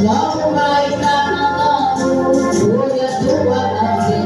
Logo vai estar cantando, hoje a tua canção.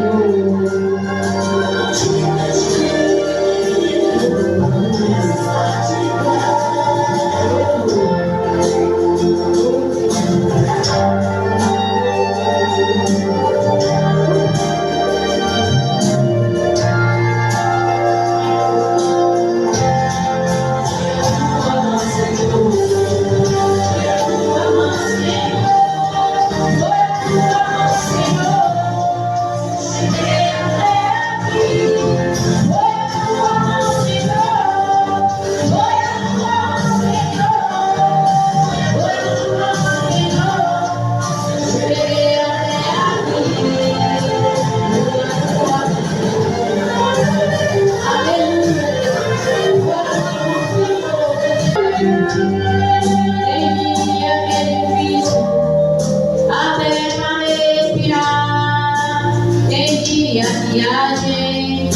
Viagem,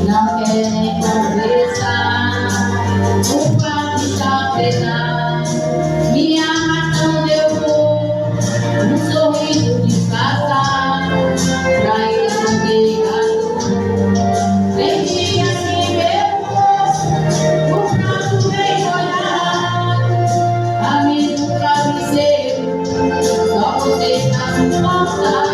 não quer nem conversar. O quarto está pesado, me amarrando eu vou, um sorriso disfarçar, pra ele não ter tem dia que meu rosto, o prato bem olhado, amigo travesseiro, só você está me faltando.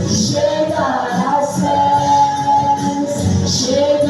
Chegar aos céus, chegar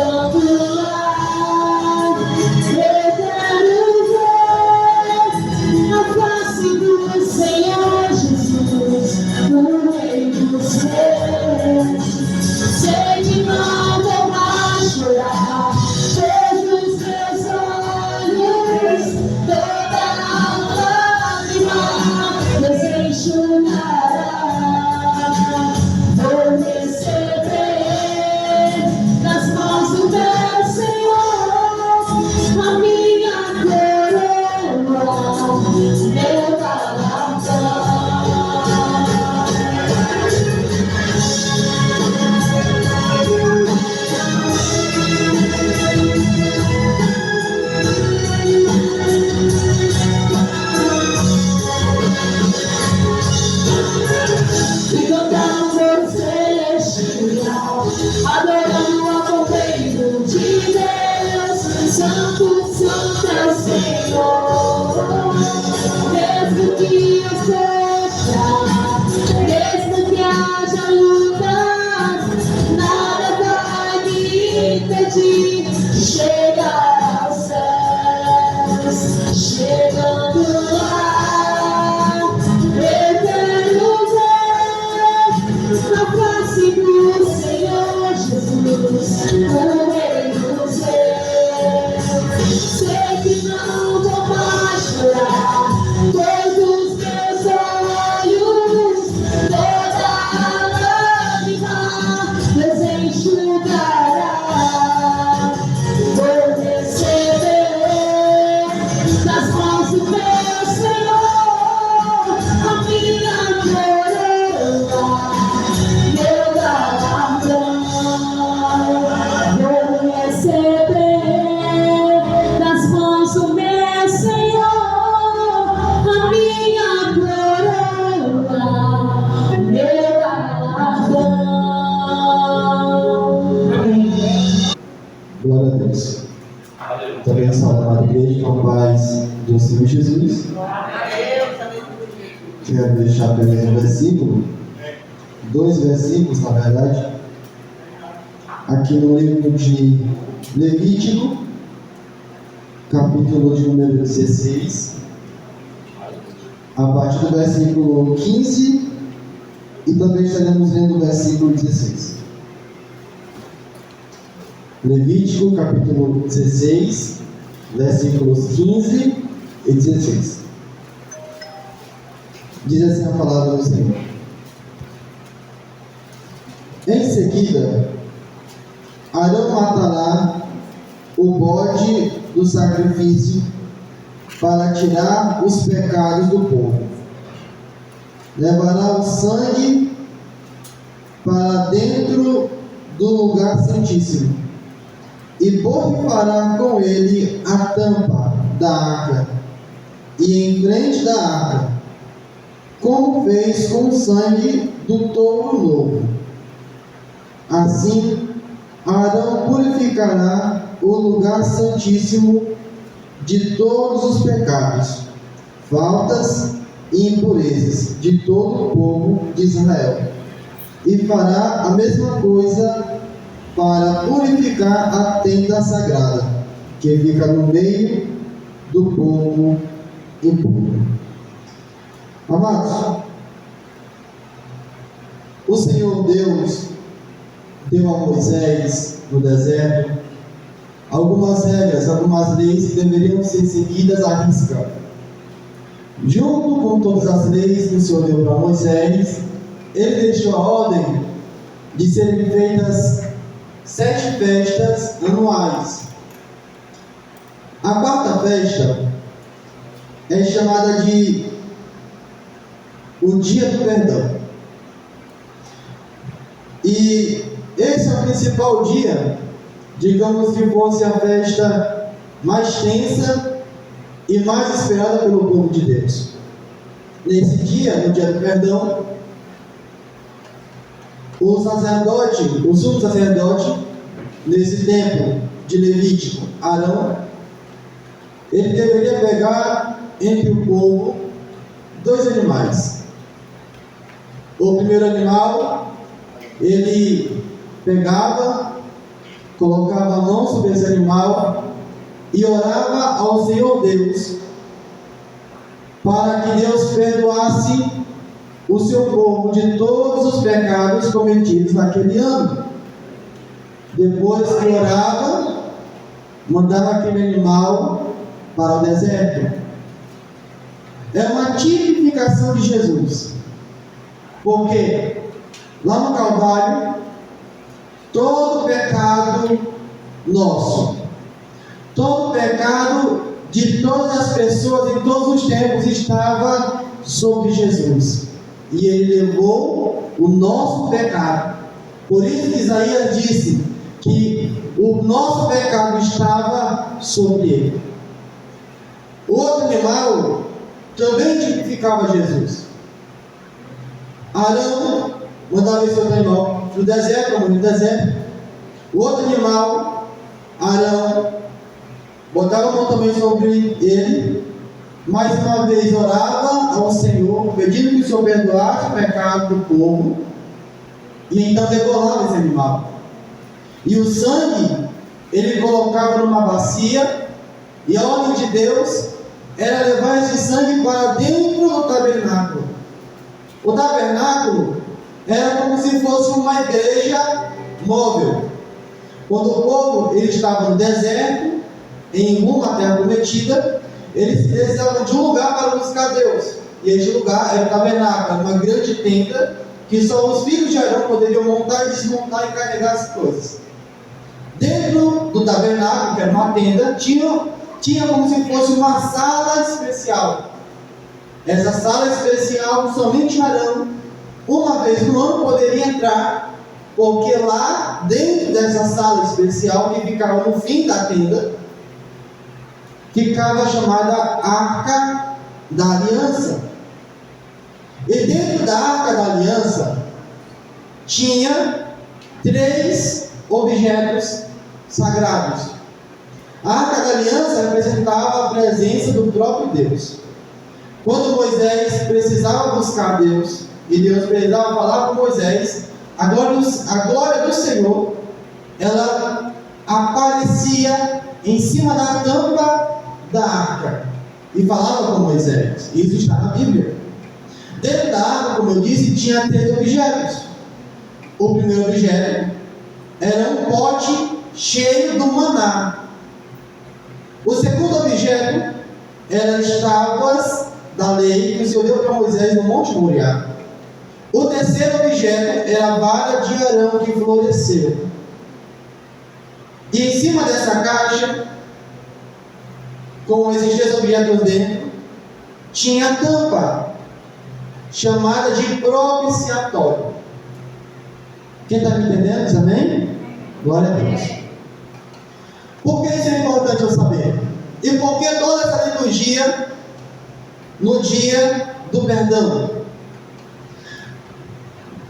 adorando ao Cordeiro de Deus. Santo, santo é o Senhor. Mesmo que eu sofra, mesmo que haja lutas, nada vai me impedir de chegar aos céus. Chegando lá, eu quero ver a face do Senhor Jesus, o Rei dos Reis. Sei que não vou mais chorar, todos os meus olhos, toda a lágrima, Deus enxugará. Vou receber das mãos do meu Senhor a minha coroa, meu galardão. Vou receber das mãos do meu Senhor a minha coroa, meu galardão. Glória a Deus. Também saudar a igreja com a paz do Senhor Jesus. Quero deixar primeiro um versículo, 2 versículos na verdade, aqui no livro de Levítico, capítulo de número 16, a partir do versículo 15, e também estaremos vendo o versículo 16. Levítico, capítulo 16, versículos 15 e 16. Diz assim a palavra do Senhor. Em seguida, Arão matará o bode do sacrifício para tirar os pecados do povo. Levará o sangue para dentro do lugar santíssimo e borrifará com ele a tampa da arca e em frente da arca, como fez com o sangue do touro novo. Assim, Arão purificará o lugar santíssimo de todos os pecados, faltas e impurezas de todo o povo de Israel, e fará a mesma coisa para purificar a tenda sagrada, que fica no meio do povo impuro. Amados, o Senhor Deus deu a Moisés no deserto algumas regras, algumas leis que deveriam ser seguidas à risca. Junto com todas as leis que o Senhor deu para Moisés, ele deixou a ordem de serem feitas 7 festas anuais. A quarta festa é chamada de o Dia do Perdão. E esse é o principal dia, digamos que fosse a festa mais tensa e mais esperada pelo povo de Deus. Nesse dia, no Dia do Perdão, o sacerdote, o sumo sacerdote, nesse tempo de Levítico, Arão, ele deveria pegar entre o povo 2 animais. O primeiro animal, ele pegava, colocava a mão sobre esse animal e orava ao Senhor Deus para que Deus perdoasse o seu povo de todos os pecados cometidos naquele ano. Depois que orava, mandava aquele animal para o deserto. É uma tipificação de Jesus, porque lá no Calvário, todo pecado nosso, todo pecado de todas as pessoas em todos os tempos estava sobre Jesus, e ele levou o nosso pecado. Por isso que Isaías disse que o nosso pecado estava sobre ele. O outro animal também tipificava Jesus. Arão mandava esse outro animal no deserto, como no deserto, O outro animal, Arão, botava a mão também sobre ele, mais uma vez orava ao Senhor, pedindo que o Senhor perdoasse o pecado do povo, e então degolava esse animal. E o sangue, ele colocava numa bacia, e a ordem de Deus era levar esse sangue para dentro do tabernáculo. O tabernáculo era como se fosse uma igreja móvel. Quando o povo ele estava no deserto, em uma terra prometida, eles precisavam de um lugar para buscar Deus. E este lugar era o tabernáculo, uma grande tenda que só os filhos de Arão poderiam montar e desmontar e carregar as coisas. Dentro do tabernáculo, que era uma tenda, tinha como se fosse uma sala especial. Essa sala especial, somente Arão, uma vez no ano, poderia entrar, porque lá, dentro dessa sala especial, que ficava no fim da tenda, ficava a chamada Arca da Aliança. E dentro da Arca da Aliança, tinha 3 objetos sagrados. A Arca da Aliança representava a presença do próprio Deus. Quando Moisés precisava buscar Deus, e Deus precisava falar com Moisés, a glória do Senhor, ela aparecia em cima da tampa da arca e falava com Moisés. Isso está na Bíblia. Dentro da arca, como eu disse, tinha 3 objetos. O primeiro objeto era um pote cheio do maná. O segundo objeto eram as tábuas da lei que o Senhor deu para Moisés no Monte Moriá. O terceiro objeto era a vara de Arão que floresceu. E em cima dessa caixa, com esses 3 objetos dentro, tinha a tampa, chamada de propiciatório. Quem está me entendendo? Amém? Glória a Deus. Por que isso é importante eu saber? E por que toda essa liturgia no dia do perdão?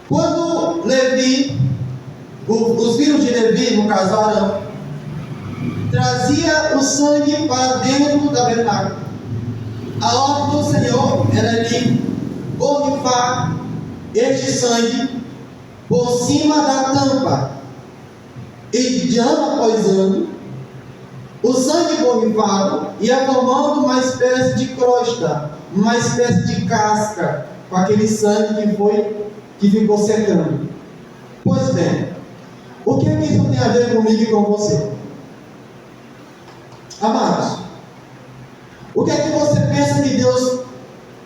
Quando Levi, os filhos de Levi, no caso Arão, trazia o sangue para dentro do tabernáculo, a ordem do Senhor era ele borrifar este sangue por cima da tampa, e de ano após ano, o sangue borrifado ia formando uma espécie de crosta, uma espécie de casca, com aquele sangue que ficou secando. Pois bem, o que é que isso tem a ver comigo e com você? Amados, o que é que você pensa que Deus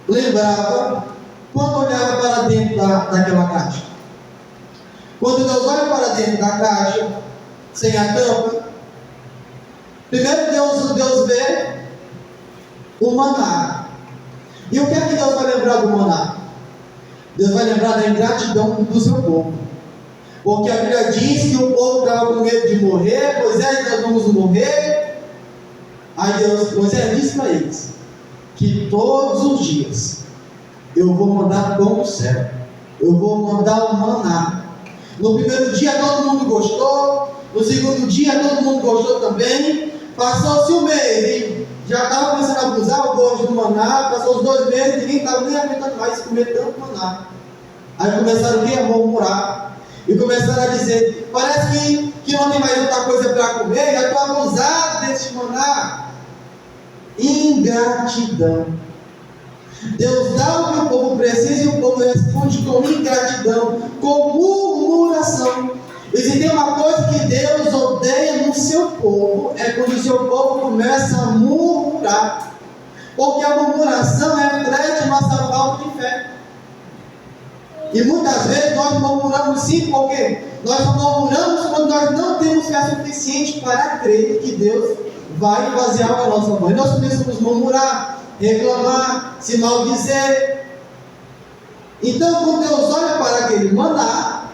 lembrava quando olhava para dentro daquela caixa? Quando Deus olha para dentro da caixa, sem a tampa, primeiro Deus vê o maná. E o que é que Deus vai lembrar do maná? Deus vai lembrar da ingratidão do seu povo. Porque a Bíblia diz que o povo estava com medo de morrer. Moisés, nós vamos morrer. Aí Moisés disse para eles que todos os dias eu vou mandar pão do céu, eu vou mandar o maná. No primeiro dia todo mundo gostou, no segundo dia todo mundo gostou também. Passou-se um mês e já estava começando a abusar o gosto do maná. Passou os 2 meses e ninguém estava nem aguentando mais comer tanto maná. Aí começaram a murmurar e começaram a dizer: parece que não tem mais outra coisa para comer, já estou abusado desse maná. Ingratidão. Deus dá o que o povo precisa e o povo responde com ingratidão, com murmuração. E se tem uma coisa que Deus odeia no seu povo, é quando o seu povo começa a murmurar. Porque a murmuração reflete nossa falta de fé. E muitas vezes nós murmuramos sim, porque nós murmuramos quando nós não temos fé suficiente para crer que Deus vai fazer algo a nossa mão. E nós começamos a murmurar, reclamar, se maldizer. Então, quando Deus olha para aquele maná,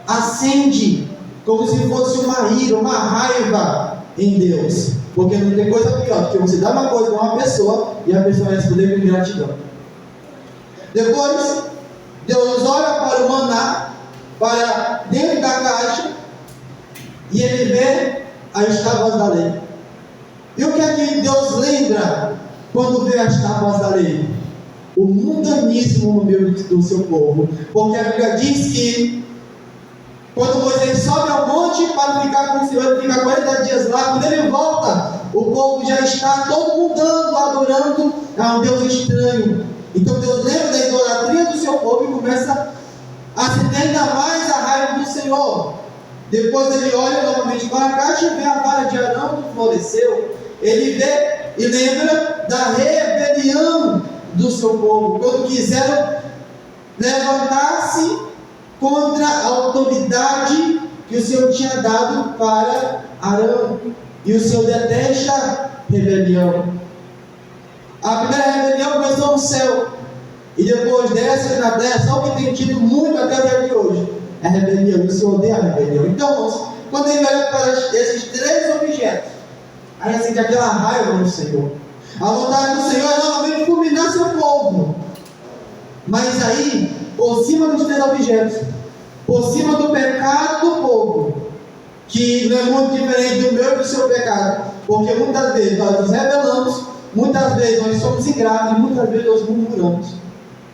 acende como se fosse uma ira, uma raiva em Deus. Porque não tem coisa pior do que você dar uma coisa para uma pessoa e a pessoa responder com ingratidão. Depois, Deus olha para o maná, para dentro da caixa, e ele vê as tábuas da lei. E o que é que Deus lembra quando vê as tábuas da lei? O mundanismo no meio do seu povo. Porque a Bíblia diz que quando Moisés sobe ao monte para ficar com o Senhor, ele fica 40 dias lá. Quando ele volta, o povo já está todo mudando, adorando a um Deus estranho. Então Deus lembra da idolatria do seu povo e começa a acender ainda mais a raiva do Senhor. Depois ele olha novamente para a caixa e vê a vara de Arão que floresceu. Ele vê e lembra da rebelião do seu povo, quando quiseram levantar-se contra a autoridade que o Senhor tinha dado para Arão. E o Senhor detesta rebelião. A primeira rebelião começou no céu, e depois dessa na terra, só o que tem tido muito até o dia de hoje é a rebelião. E o Senhor odeia a rebelião. Então, quando ele olha para esses três objetos, aí sente aquela raiva no Senhor. A vontade do Senhor é novamente fulminar seu povo. Mas aí, por cima dos três objetos, por cima do pecado do povo, que não é muito diferente do meu e do seu pecado, porque muitas vezes nós nos rebelamos, muitas vezes nós somos ingratos e muitas vezes nós murmuramos.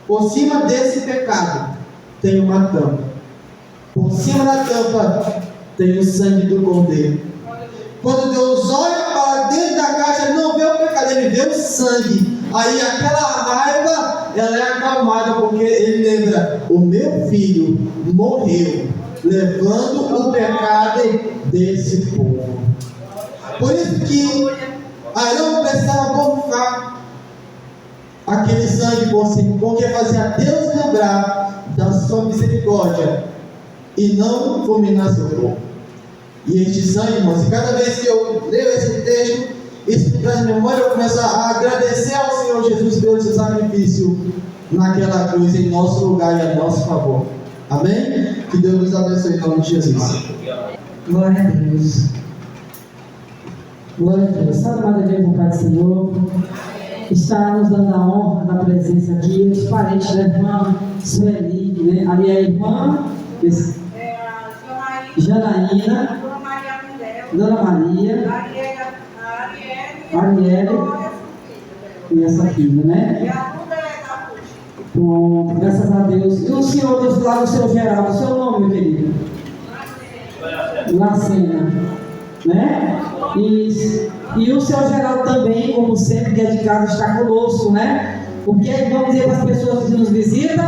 Por cima desse pecado tem uma tampa. Por cima da tampa tem o sangue do Cordeiro. Quando Deus olha para dentro da caixa, ele não vê o pecado, ele vê o sangue. Aí aquela raiva, ela é acalmada, porque ele lembra: o meu filho morreu, levando o pecado desse povo. Por isso que Arão precisava borrifar aquele sangue por si, porque fazia Deus lembrar da sua misericórdia e não fulminar seu povo. E este sangue, irmãos, e cada vez que eu leio esse texto, isso me traz memória, eu começo a agradecer ao Senhor Jesus pelo seu sacrifício naquela cruz, em nosso lugar e a nosso favor. Amém? Que Deus nos abençoe em nome de Jesus. Glória a Deus. Glória a Deus. Salve, amado Deus, o Pai do Senhor. Está nos dando a honra da presença aqui, os parentes da irmã Sueli, né? Ali é a irmã Janaína, Dona Maria, Arielle e essa filha, né? Bom, graças a Deus. E o senhor do lado, o seu Geraldo, seu nome, meu querido? Lacena, né? E o seu Geraldo também, como sempre, que é de casa, está conosco, né? Porque vamos dizer para as pessoas que nos visitam: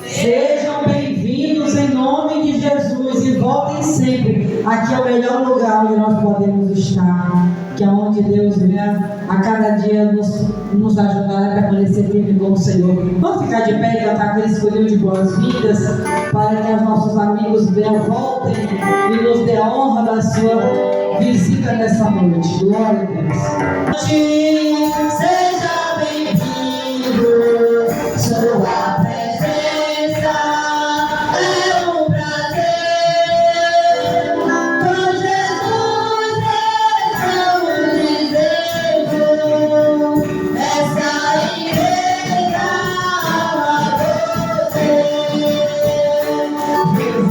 sejam bem-vindos em nome de Jesus e voltem sempre. Aqui é o melhor lugar onde nós podemos estar, que é onde Deus venha a cada dia nos ajudar a permanecer firme com o Senhor. Vamos ficar de pé e cantar aquele escolhido de boas-vindas, para que os nossos amigos voltem e nos dê a honra da sua visita nessa noite. Glória a Deus. Seja bem-vindo, sua presença é um prazer. Com Jesus estamos dizendo: essa igreja ama você.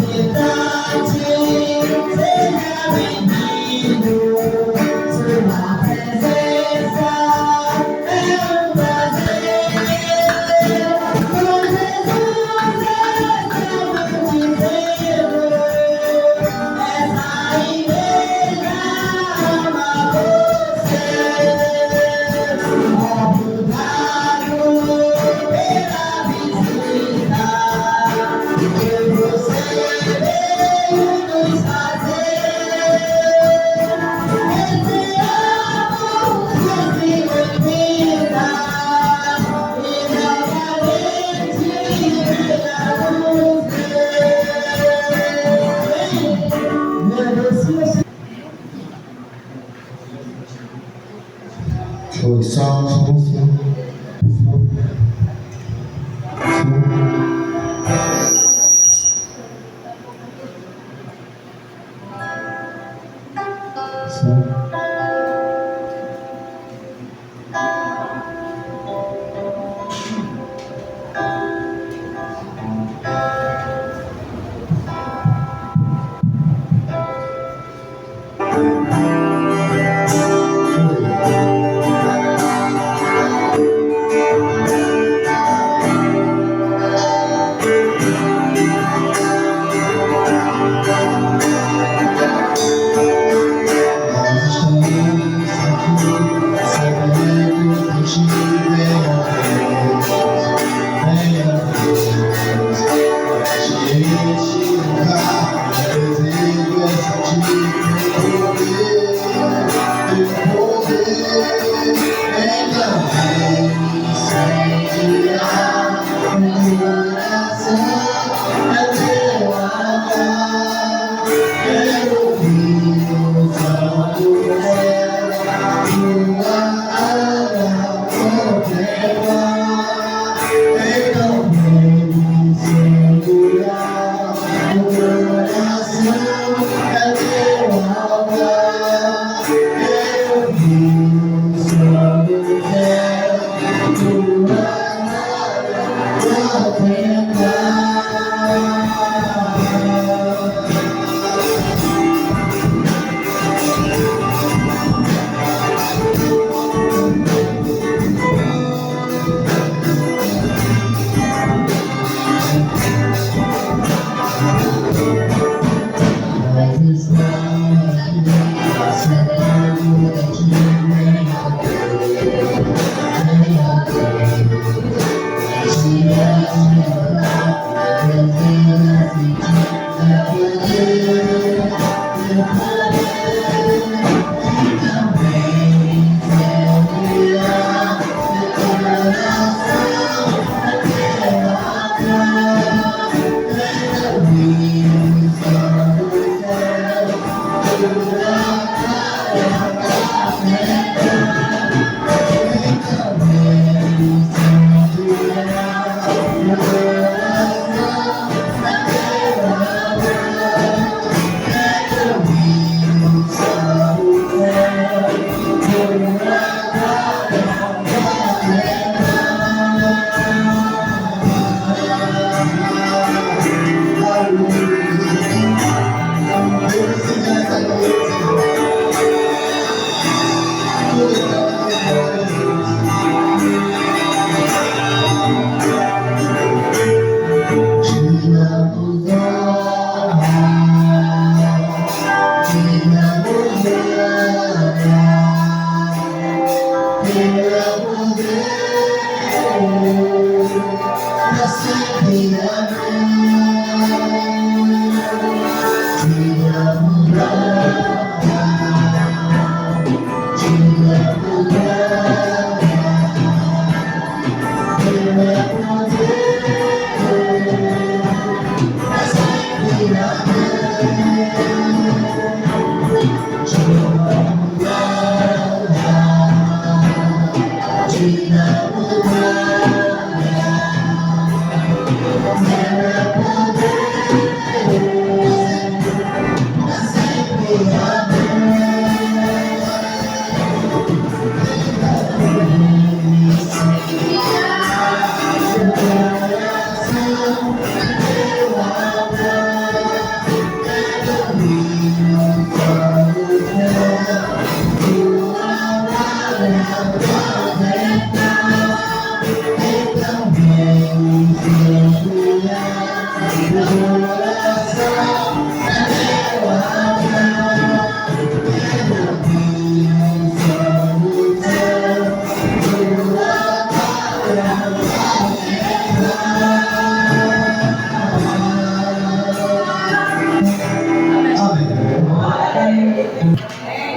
Visitante, seja bem-vindo, sua presença é um prazer. Com Jesus estamos dizendo: essa igreja ama você. Obrigado pela visita que você veio nos fazer. Desejamos sempre bem-vinda e novamente venha nos ver. Oi, som.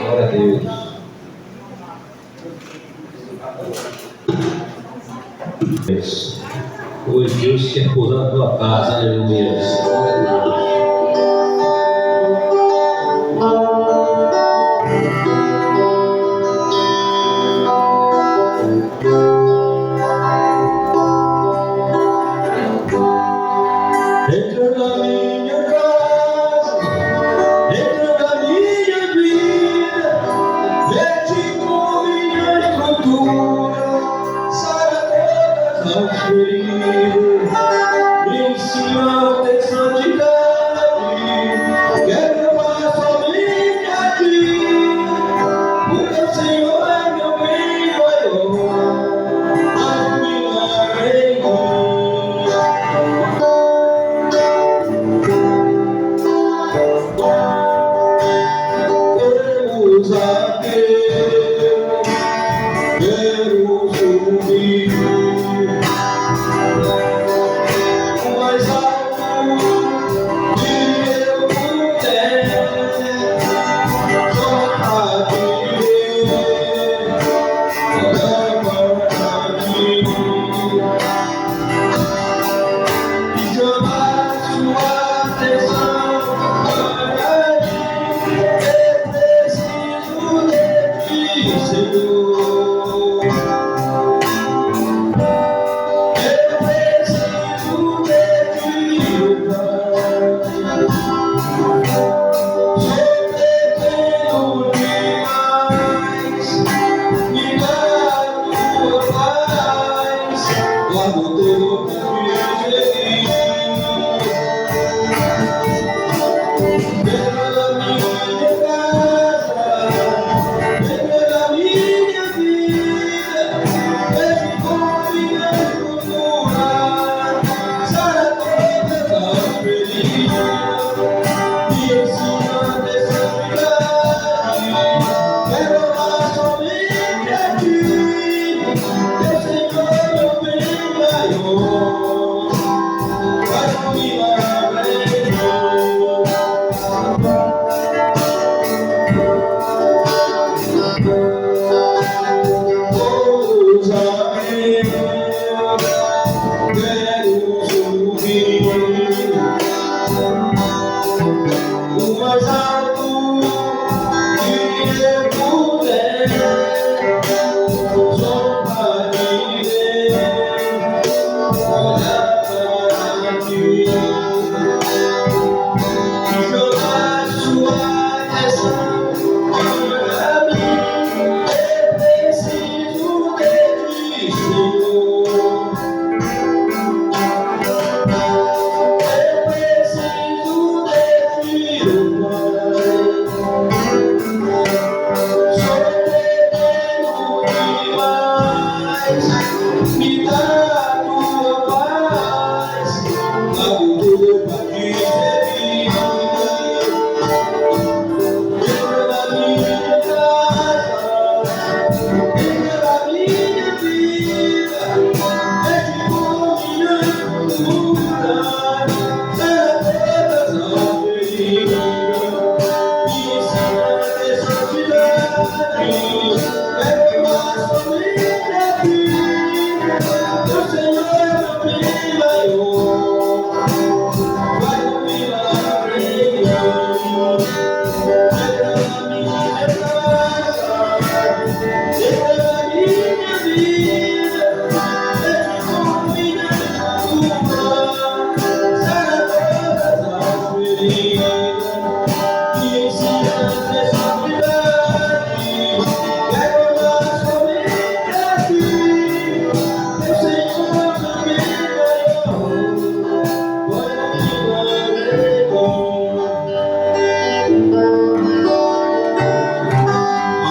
Glória a Deus. Hoje Deus quer pousar na tua casa, aleluia. Glória a Deus. Entra na minha casa, entra na minha vida, mexe com minha estrutura, sara todas as feridas, me ensina a ter santidade.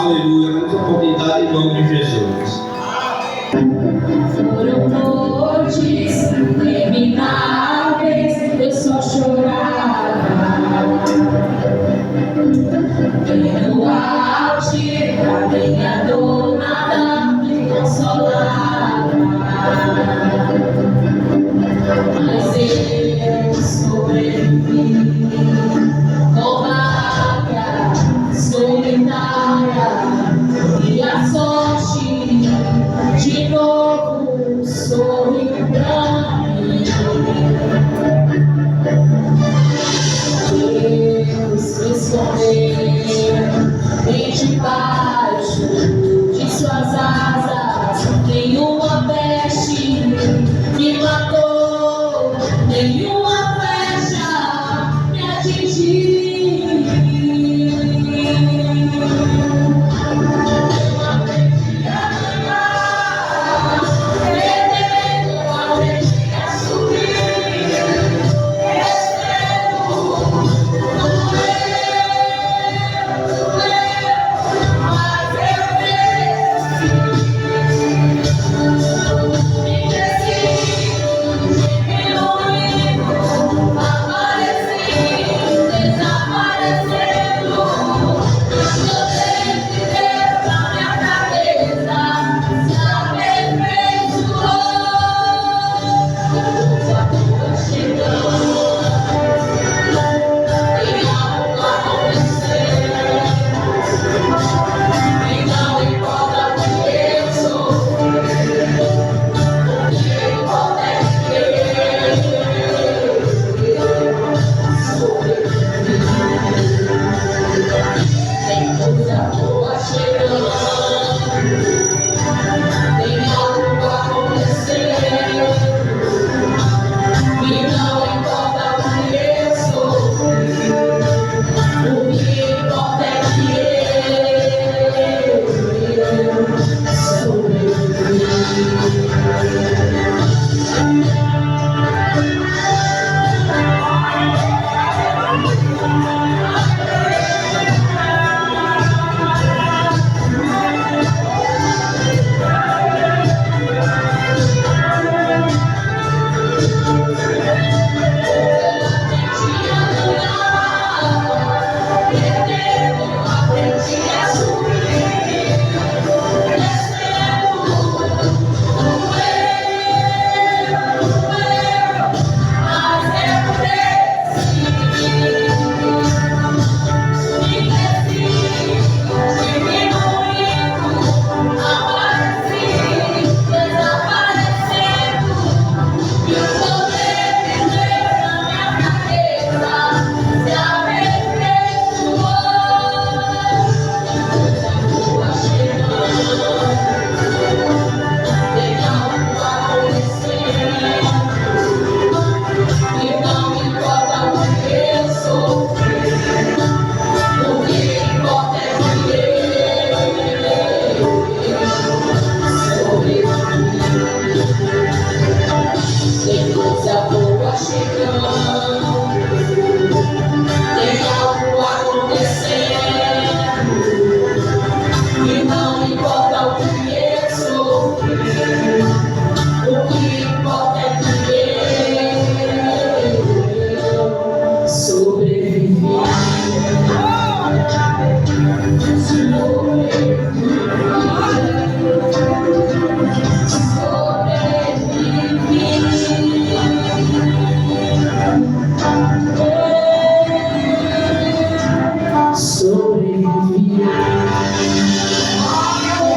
Aleluia, vamos oportunidade em nome de Jesus. Foram noites intermináveis, eu só chorava. No auge da minha dor, nada me consolava. Mas eu sobrevivi, covarde, solitária, e a sorte de novo sorriu pra mim. Deus me escondeu bem debaixo de suas asas. Nenhuma peste me matou, nenhuma flecha me atingiu.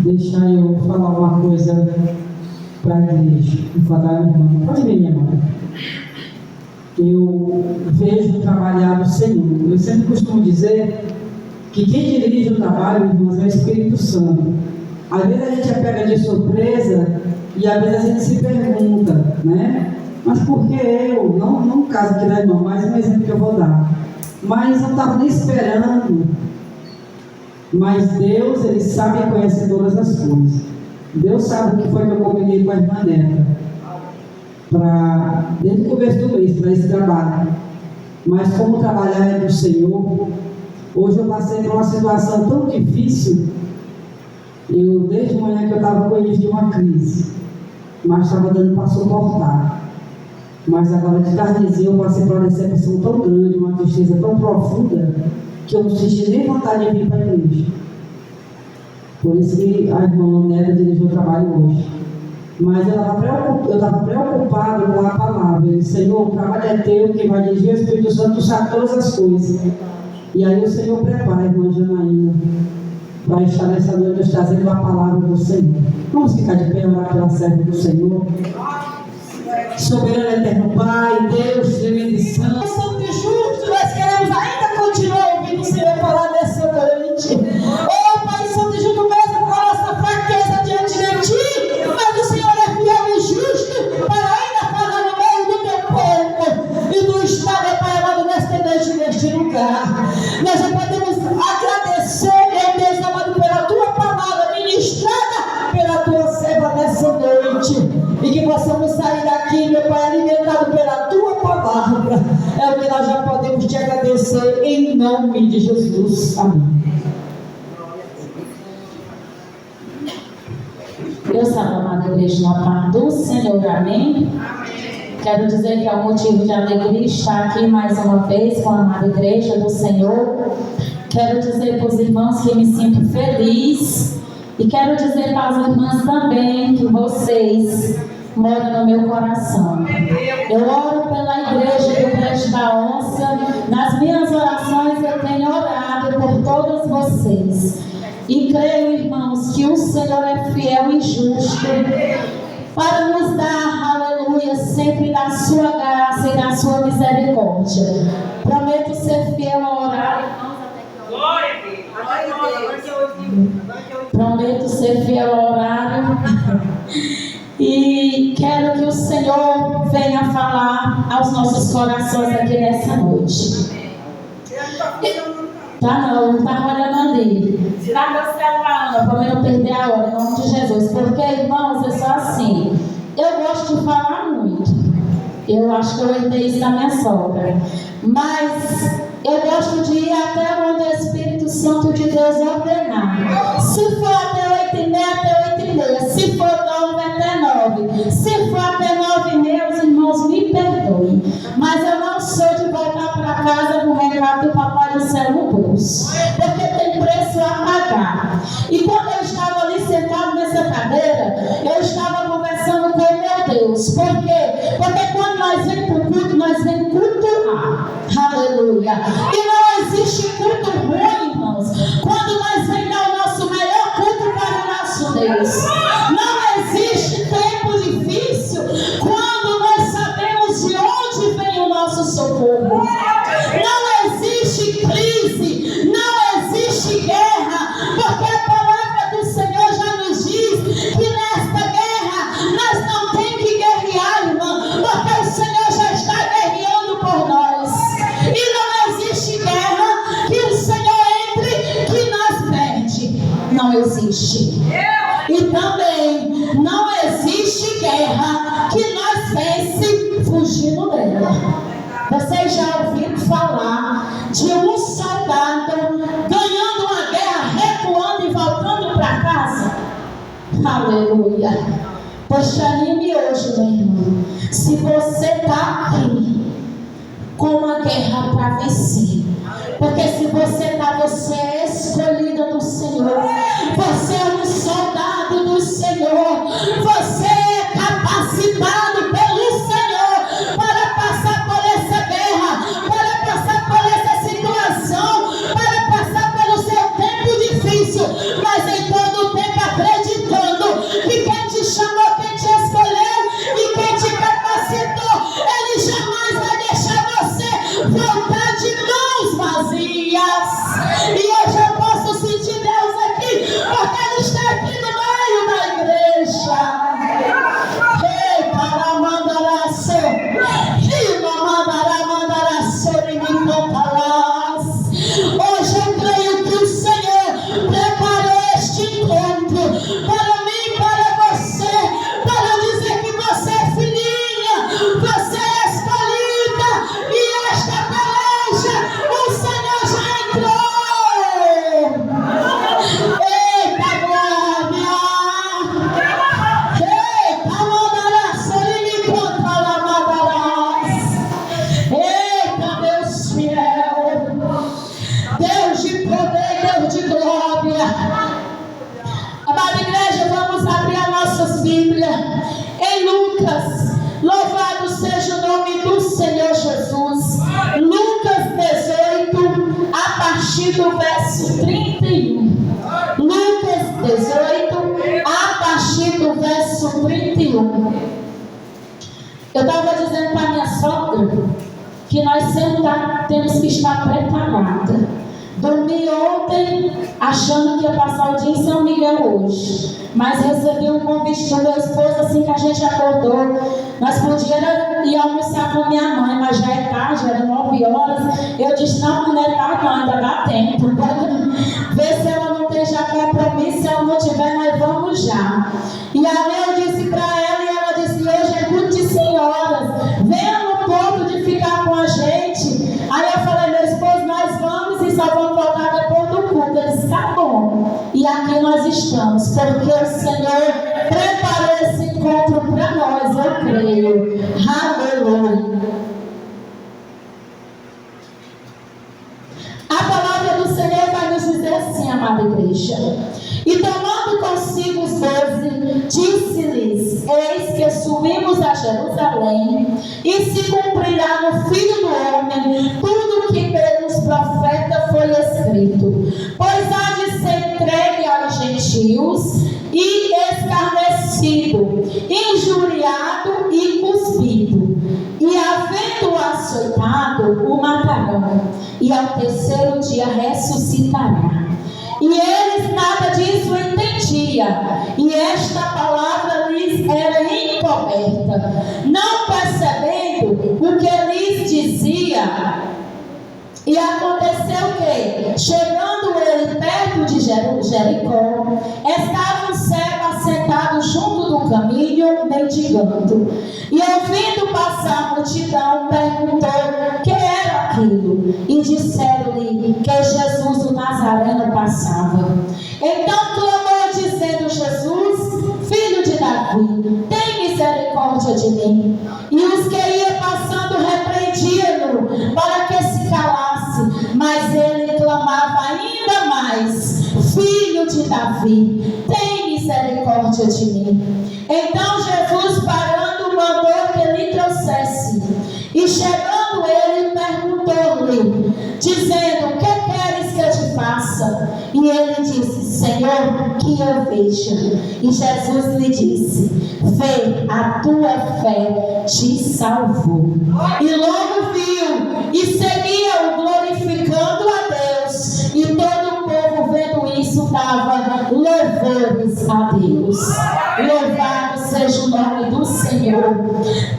Deixa eu falar uma coisa para a igreja. Vou falar, irmã. Pode vir, minha mãe. eu vejo trabalhar o Senhor. Eu sempre costumo dizer que quem dirige o trabalho, irmãos, é o Espírito Santo. Às vezes a gente é pega de surpresa e às vezes a gente se pergunta, né? Mas por que eu? Não no caso aqui da irmã, mas um exemplo que eu vou dar. Mas eu não estava nem esperando. Mas Deus, Ele sabe e conhece todas as coisas. Deus sabe o que foi que eu combinei com a irmã Neta. Desde o começo do mês, para esse trabalho. Mas como trabalhar é do Senhor, hoje eu passei por uma situação tão difícil. Desde manhã que eu estava com início de uma crise, mas estava dando para suportar. Mas agora de tardezinha eu passei por uma decepção tão grande, uma tristeza tão profunda, que eu não senti nem vontade de vir para a igreja. Por isso que a irmã Neta dirigiu o trabalho hoje. Mas eu estava preocupado com a palavra. Eu disse, Senhor, o trabalho é teu, quem vai dirigir é o Espírito Santo, tu sabe todas as coisas. E aí o Senhor prepara a irmã Janaína para estar nessa noite nos trazendo a palavra do Senhor. Vamos ficar de pé e orar pela serva do Senhor. Soberano eterno Pai, Deus, tremendo e santo. Santo e justo, nós queremos ainda continuar ouvindo o Senhor falar nessa noite. Oh Pai Santo e justo, mesmo com a nossa fraqueza diante de Ti, mas o Senhor é fiel e justo para ainda falar no meio do Teu povo e do Estado, Pai amado, nesta noite, neste lugar. Nós já podemos agradecer, meu Deus amado, pela Tua palavra ministrada pela Tua serva nessa noite. E que possamos sair daqui, meu Pai, alimentado pela Tua palavra. É o que nós já podemos Te agradecer em nome de Jesus. Amém. Deus salve, amada igreja, na paz do Senhor. Amém. Quero dizer que é um motivo de alegria estar aqui mais uma vez com a amada igreja do Senhor. Quero dizer para os irmãos que me sinto feliz. E quero dizer para as irmãs também que vocês moram no meu coração. Eu oro pela igreja do Prédio da Onça. Nas minhas orações eu tenho orado por todos vocês. E creio, irmãos, que o Senhor é fiel e justo para nos dar, aleluia, sempre da sua graça e da sua misericórdia. Prometo ser fiel a orar. Prometo ser fiel ao horário. E quero que o Senhor venha falar aos nossos corações aqui nessa noite. Não está olhando ali. Está meu celular, Ana, para eu não perder a hora, em nome de Jesus. Porque, irmãos, é só assim. Eu gosto de falar muito. Eu acho que eu herdei isso da minha sogra. Mas eu gosto de ir até onde o Espírito Santo de Deus ordenar. Se for até 8h30, até 8h30. Se for 9, até 9. Se for até 9h30, os irmãos me perdoem. Mas eu não sou de voltar para casa com o recado do Papai do Céu no bolso. Porque tem preço a pagar. E quando eu estava ali sentado nessa cadeira, eu estava conversando com o meu Deus. Por quê? Porque quando nós vemos para o culto, nós vemos cultuar. Aleluia. E não existe culto ruim, irmãos, quando nós vamos dar o nosso melhor culto para o nosso Deus. Não existe tempo difícil quando nós sabemos de onde vem o nosso socorro. Não existe crise, não existe guerra, porque a palavra do Senhor já nos diz que nesta guerra nós não temos que guerrear, irmão, porque o Senhor já está guerreando por nós. E não existe guerra que o Senhor entre que nós perde. Não existe. E também não existe guerra que nós vence fugindo dela. Vocês já ouviram falar de um soldado ganhando uma guerra, recuando e voltando para casa? Aleluia. Pois te anime hoje, meu irmão. Se você está aqui com uma guerra para vencer, porque se você está, você é escolhida do Senhor, você é um soldado do Senhor, você é capacitado pelo Senhor para passar por essa guerra, para passar por essa situação, para passar pelo seu tempo difícil, mas em todo o tempo acreditando que quem te chamou, quem te escolheu e quem te capacitou, Ele jamais vai deixar Amada igreja, vamos abrir as nossas Bíblias em Lucas. Louvado seja o nome do Senhor Jesus. Lucas 18, a partir do verso 31. Lucas 18, a partir do verso 31. Eu estava dizendo para minha sogra que nós sempre temos que estar preparados. Dormi ontem achando que ia passar o dia em São Miguel hoje, mas recebi um convite do meu esposo assim que a gente acordou. Nós podíamos ir almoçar com minha mãe, mas já é tarde, era 9 horas. Eu disse, não é tarde, não, ainda dá tempo. Vê se ela não tem já compromisso, se ela não tiver, nós vamos já. E aí eu disse para ela, e ela disse, hoje é culto de senhoras, venha no ponto de ficar com a gente. Aí eu falei, meu esposo, nós vamos e só vamos voltar depois do culto. Ele disse, tá bom. E aqui nós estamos, porque o Senhor preparou esse encontro para nós, eu creio. Aleluia. A palavra do Senhor vai nos dizer assim, amada igreja. E tomando consigo os 12, disse-lhes, eis que subimos a Jerusalém, e se cumprirá no Filho do Homem tudo o que pelos profetas foi escrito. Pois há de ser entregue aos gentios, e escarnecido, injuriado e cuspido. E havendo-o açoitado, o matarão, e ao terceiro dia ressuscitará. E eles nada disso entendiam, e esta palavra lhes era encoberta, não percebendo o que lhes dizia. E aconteceu que, chegando ele perto de Jericó, estava um cego assentado junto do caminho, mendigando. E ouvindo passar a multidão, perguntou que era aquilo. E disseram-lhe que Jesus o Nazareno passava. Então clamou dizendo, Jesus, filho de Davi, tem misericórdia de mim. E os que iam passando repreendiam-no para que se calasse. Mas ele clamava ainda mais, filho de Davi, tem misericórdia de mim. Então Jesus, parando, mandou que lhe trouxesse. E chegando ele, perguntou-lhe, dizendo, que queres que eu te faça? E ele disse, Senhor, que eu veja. E Jesus lhe disse, vê, a tua fé te salvou. E logo viu, e seguia-o glorificando a Deus. E todo o povo vendo isso dava louvores a Deus. Louvado seja o nome do Senhor.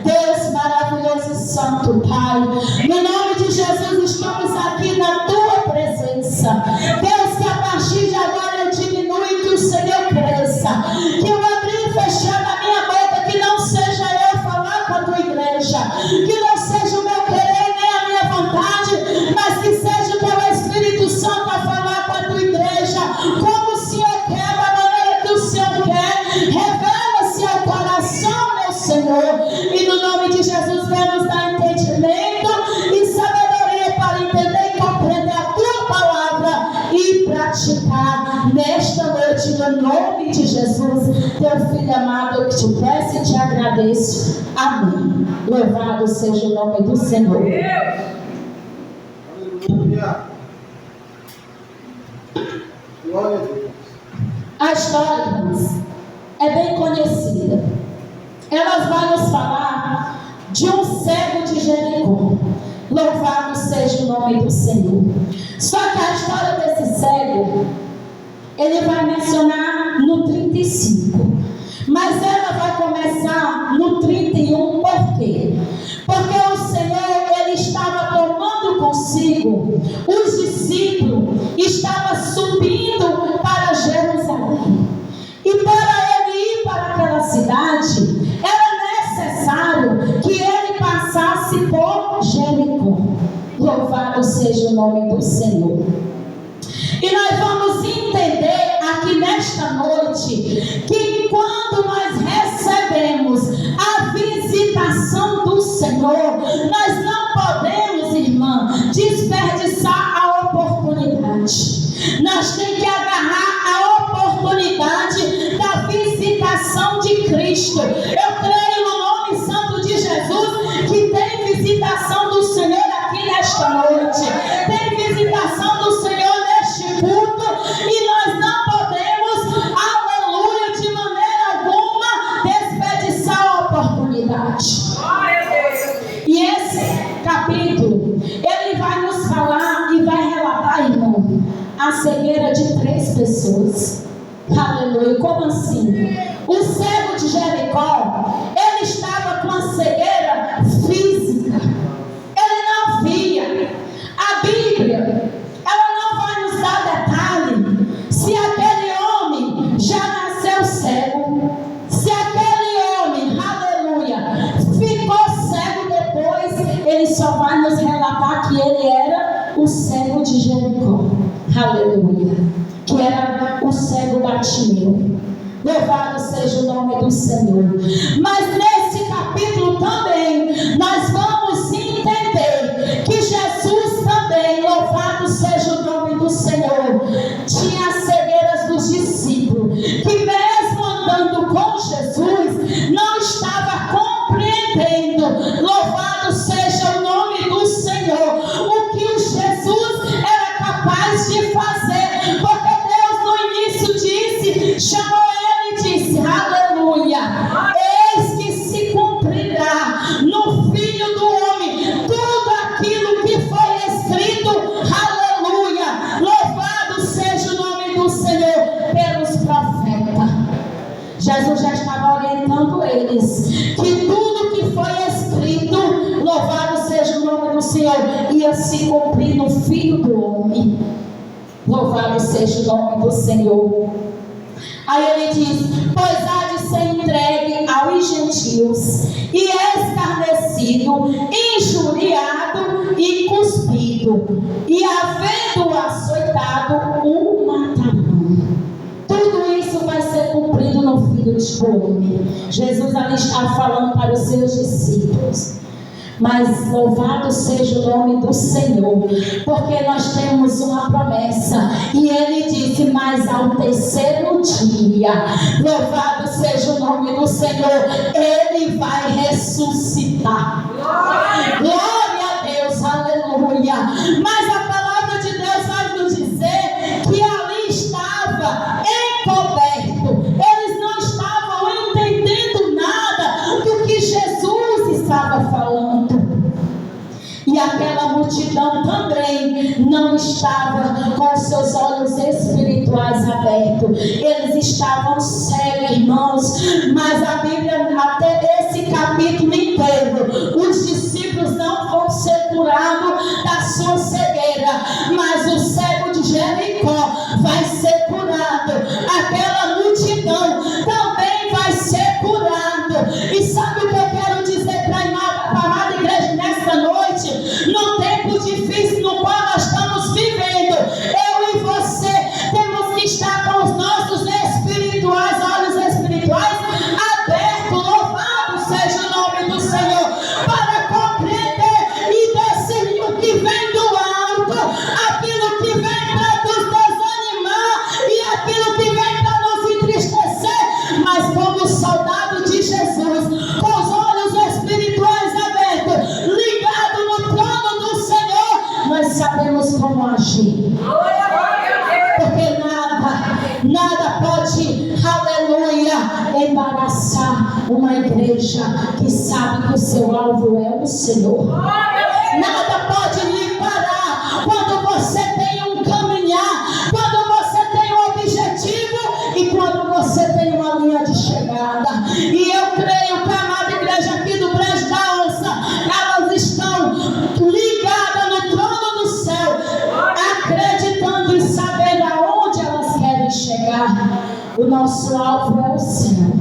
Deus maravilhoso e santo, Pai, no nome de Jesus estamos aqui na tua presença. Deus, que a partir de agora eu diminua e que o Senhor cresça. Que eu abrir e fechar na minha boca, que não seja eu falar com a tua igreja, que não seja o meu querer nem a minha vontade, mas que seja o teu Espírito Santo a falar com a tua igreja, como o Senhor quer, da maneira que o Senhor quer. Revela-se ao coração, meu Senhor, e no nome de Jesus venha nos dar entendimento e sabedoria para entender e compreender a tua palavra e praticar nesta noite, no nome de Jesus, teu filho amado, eu que te peço e te agradeço. Amém. Louvado seja o nome do Senhor. Aleluia. Glória a Deus. A história, irmãos, é bem conhecida. Ela vai nos falar de um cego de Jericó. Louvado seja o nome do Senhor. Só que a história desse cego, ele vai mencionar no 35. Mas ela vai começar no 31. Por quê? Porque o Senhor, ele estava tomando consigo os discípulos, estava subindo para Jerusalém. E para ele ir para aquela cidade, era necessário que ele passasse por Jericó. Louvado seja o nome do Senhor. E nós vamos entender aqui nesta noite que quando nós recebemos a visitação do Senhor, nós não podemos, irmã, desperdiçar a oportunidade. Nós temos tem que agarrar a oportunidade da visitação de Cristo. Eu creio no nome santo de Jesus que tem visitação do Senhor aqui nesta noite. Tem visitação do Senhor neste culto e nós não podemos, aleluia, de maneira alguma desperdiçar a oportunidade. E esse capítulo, ele vai nos falar e vai relatar, irmão, a cegueira de 3 pessoas. Aleluia. Como assim? O cego de Jericó, ele estava com a cegueira física. Ele não via. A Bíblia, ela não vai nos dar detalhe se aquele homem já nasceu cego, se aquele homem, aleluia, ficou cego depois. Ele só vai nos relatar que ele era o cego de Jericó. Aleluia. Que era o cego Bartimeu. Louvado seja o nome do Senhor. Mas nesse capítulo também nós vamos entender que Jesus também, louvado seja o nome do Senhor, tinha as cegueiras dos discípulos, que mesmo andando com Jesus, não estava compreendendo, louvado seja o nome do Senhor, o que o Jesus era capaz de fazer, porque Deus no início disse, chamou ele e disse, aleluia, eis que se cumprirá no Filho do Homem tudo aquilo que foi escrito, aleluia, louvado seja o nome do Senhor, pelos profetas. Jesus já estava orientando eles que tudo que foi escrito, louvado seja o nome do Senhor, ia se cumprir no Filho do Homem. Louvado seja o nome do Senhor. Aí ele diz, pois há de ser entregue aos gentios, e escarnecido, injuriado e cuspido, e havendo açoitado, o matarão. Tudo isso vai ser cumprido no Filho do Homem. Jesus ali está falando para os seus discípulos. Mas louvado seja o nome do Senhor, porque nós temos uma promessa, e ele disse, mas ao terceiro dia, louvado seja o nome do Senhor, ele vai ressuscitar. Glória a Deus, aleluia. Mas a palavra de Deus vai nos dizer que ali estava encoberto, eles não estavam entendendo nada do que Jesus estava falando. E aquela multidão também não estava com seus olhos espirituais abertos. Eles estavam cegos, irmãos. Mas a Bíblia, até esse capítulo inteiro, os discípulos não vão ser curados da sua cegueira. Mas o cego de Jericó vai ser curado. Aquela multidão também vai ser curado. E sabe o que eu quero dizer para a amada igreja nesta noite? No tempo difícil no qual nós estamos vivendo, eu e você temos que estar com os nossos olhos espirituais abertos, louvado seja o nome do Senhor, para compreender e discernir o que vem do alto, aquilo que vem para nos desanimar e aquilo que vem para nos entristecer, mas como soldado de Jesus, com os olhos espirituais abertos, ligado no trono do Senhor, nós sabemos como agir. Porque nada pode, aleluia, embaraçar uma igreja que sabe que o seu alvo é o Senhor. Nada pode lhe parar quando você tem um caminhar, quando você tem um objetivo e quando você tem uma linha de chegada. E eu creio que a amada igreja aqui do Brejo da Onça, elas estão ligadas no trono do céu, acreditando e sabendo aonde elas querem chegar. O nosso alvo é o céu.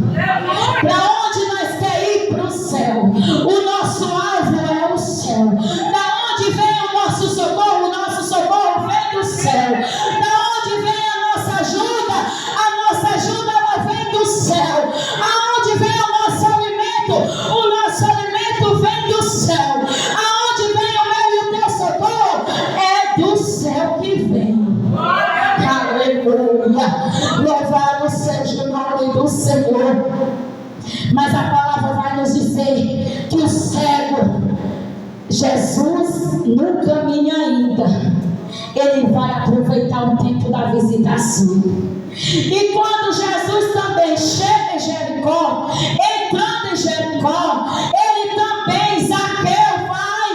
Para onde nós queremos ir? Para o céu. O nosso alvo é o céu. Da onde vem o nosso socorro? O nosso socorro vem do céu. Da onde vem a nossa ajuda? A nossa ajuda ela vem do céu. Aonde vem o nosso alimento? O nosso alimento vem do céu. Aonde vem o meu e o teu socorro? É do céu que vem. Aleluia. Aleluia. Louvado seja o nome do Senhor. Mas a palavra vai nos dizer que o cego, Jesus no caminho ainda, ele vai aproveitar o tempo da visitação. E quando Jesus também chega em Jericó, entrando em Jericó, ele também, Zaqueu, vai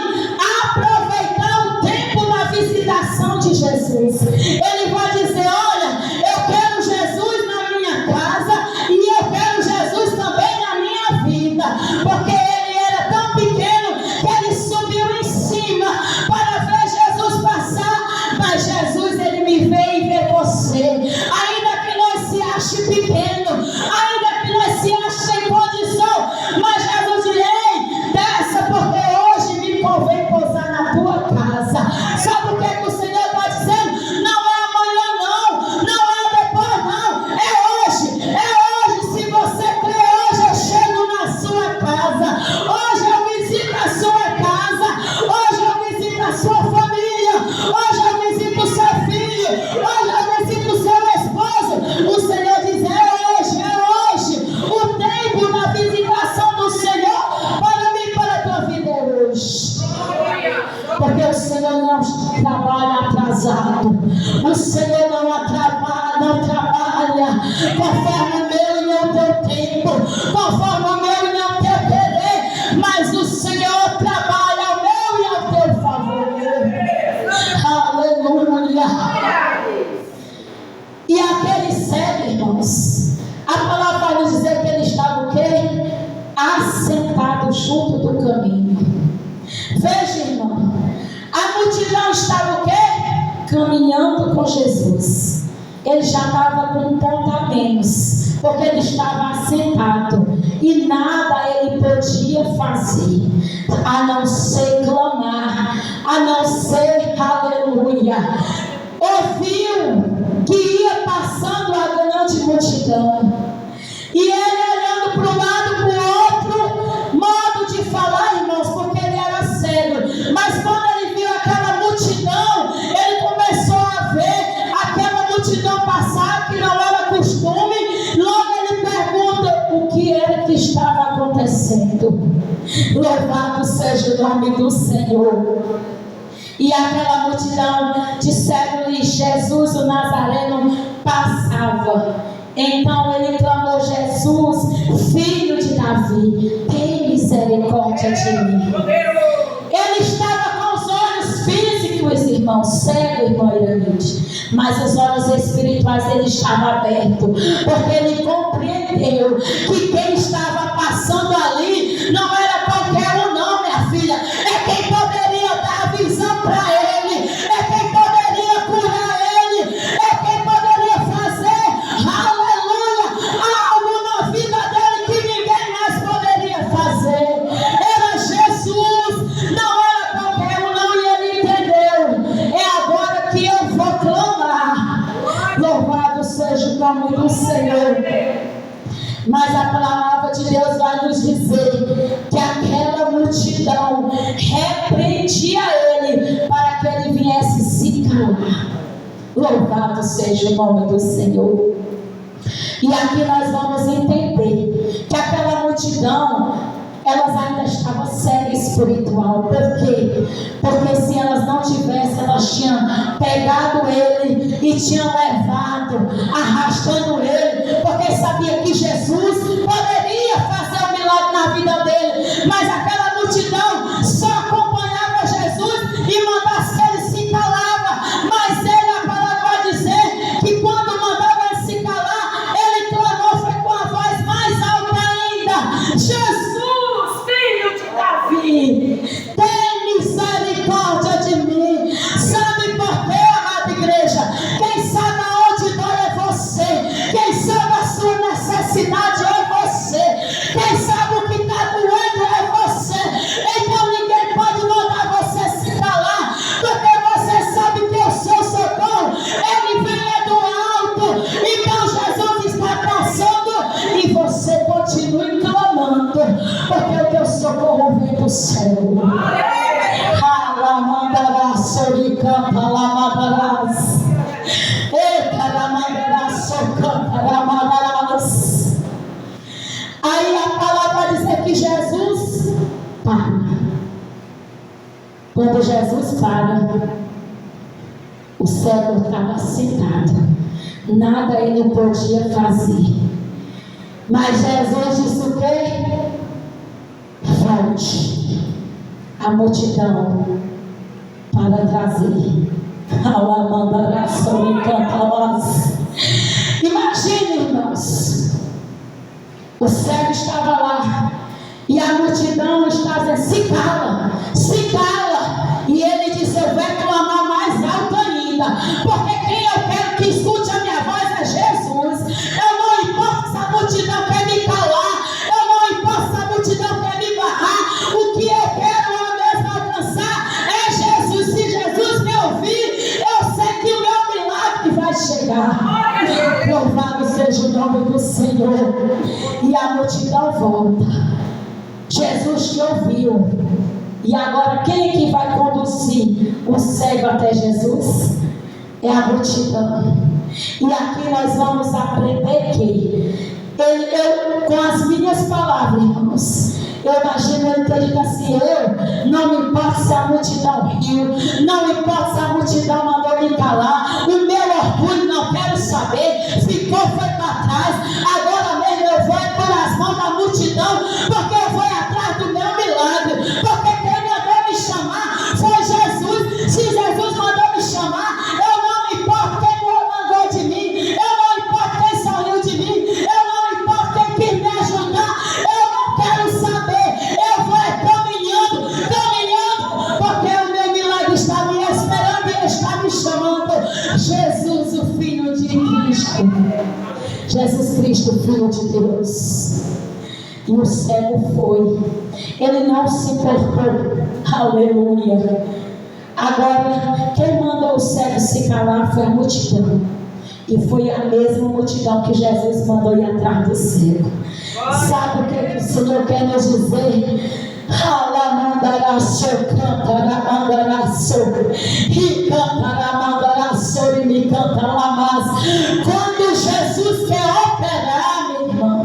aproveitar o tempo da visitação de Jesus. Ele vai dizer: olha, eu quero Jesus na minha casa e eu quero Jesus também na minha vida, porque ele era tão pequeno que ele subiu em cima para ver Jesus passar. Mas Jesus, ele me vê e vê você. Ainda que nós se ache pequeno, ainda que nós se ache sem condição, mas Jesus diz: ei, desça, porque hoje me convém pousar na tua casa. Sabe o que é que o Senhor está dizendo? Não é amanhã não, não é depois não, é hoje, é hoje. Se você crê, hoje eu chego na sua casa, hoje eu visito a sua casa, hoje eu visito a sua família, hoje eu visito o seu filho, hoje eu visito o seu esposo. O Senhor diz: é hoje, o tempo da visitação do Senhor para mim e para a tua vida é hoje. Porque o Senhor não trabalha atrasado, o Senhor não trabalha conforme o meu e não o teu tempo, conforme o meu e não o teu querer, mas o Senhor trabalha ao meu e ao teu favor. Aleluia. E aquele cego, irmãos, a palavra vai nos dizer que ele estava o quê? Assentado junto do caminho. Veja, irmão, a multidão estava o quê? Caminhando com Jesus. Ele já estava com um ponto a menos, porque ele estava assentado e nada ele podia fazer a não ser clamar, a não ser, aleluia. Ouviu que ia passando a grande multidão e ele olhando para um lado, para o outro, modo de falar, irmãos, porque ele era cego, mas quando ele viu aquela multidão, ele começou a ver aquela multidão passar, que não era costume. Logo ele pergunta o que era que estava acontecendo. Louvado seja o nome do Senhor. E aquela multidão disseram-lhe: Jesus o Nazareno passava. Então ele clamou: Jesus, filho de Davi, tem misericórdia de mim. Ele estava com os olhos físicos, irmão, cego, irmão Iranite, mas os olhos espirituais dele estavam abertos, porque ele compreendeu que quem estava passando ali não era qualquer um não, minha filha, é quem poderia dar a visão para ele, é quem poderia curar ele, é quem poderia fazer, aleluia, algo na vida dele que ninguém mais poderia fazer. Era Jesus, não era qualquer um não, e ele entendeu: é agora que eu vou clamar. Louvado seja o nome do Senhor. Mas a palavra de Deus vai nos dizer que aquela multidão repreendia ele para que ele viesse se calar. Louvado seja o nome do Senhor. E aqui nós vamos entender que aquela multidão, elas ainda estavam cegas espiritual. Por quê? Porque se elas não tivessem, elas tinham pegado ele e tinham levado, arrastando ele, porque sabia que Jesus poderia fazer um milagre na vida dele. Mas aquela multidão só acompanhava Jesus e mandasse que ele se calava. Mas ele, a palavra vai dizer que quando mandava ele se calar, ele clamou, foi com a voz mais alta ainda: Jesus, filho de Davi, tem misericórdia de mim. Sabe por quê, amada igreja? Quem sabe aonde dói é você. Quem sabe a sua necessidade é você. Quem sabe o que está doendo é você. Então ninguém pode mandar você se calar, porque você sabe que o seu socorro, ele vem do alto. Então Jesus está passando e você continue clamando, porque o teu socorro vem do céu. Alamandarás, oricanta, lamadarás. Eita, Quando Jesus para, o cego estava sentado. Nada ele podia fazer. Mas Jesus disse o quê? Volte a multidão para trazer. Imagine, irmãos, o cego estava lá e a multidão estava dizendo: se cala. E ele disse: eu vou clamar mais alto ainda, porque quem eu quero que escute a minha voz é Jesus. Eu não importo se a multidão quer me calar, eu não importo se a multidão quer me barrar. O que eu quero mesmo alcançar é Jesus. Se Jesus me ouvir, eu sei que o meu milagre vai chegar. Louvado seja o nome do Senhor. E a multidão volta. Jesus te ouviu. E agora quem é que vai conduzir o cego até Jesus? É a multidão. E aqui nós vamos aprender que eu com as minhas palavras, irmãos, eu imagino ele ter dito assim: eu não me importa se a multidão riu, não me importa se a multidão mandou me calar, o meu orgulho não quero saber, ficou, foi para trás, agora mesmo eu vou por as mãos da multidão, porque eu vou atrás do meu milagre, porque quem mandou me chamar foi Jesus. Se Jesus mandou me chamar, eu não me importo quem mandou de mim, eu não importo quem sorriu de mim, eu não importo quem quis me ajudar, eu não quero saber, eu vou caminhando, porque o meu milagre está me esperando e está me chamando. Jesus, o Filho de Cristo, Jesus Cristo, Filho de Deus. E o cego foi, ele não se importou. Aleluia. Agora, quem mandou o cego se calar foi a multidão. E foi a mesma multidão que Jesus mandou ir atrás do cego. Sabe o que o Senhor quer nos dizer? Quando Jesus quer operar, meu irmão,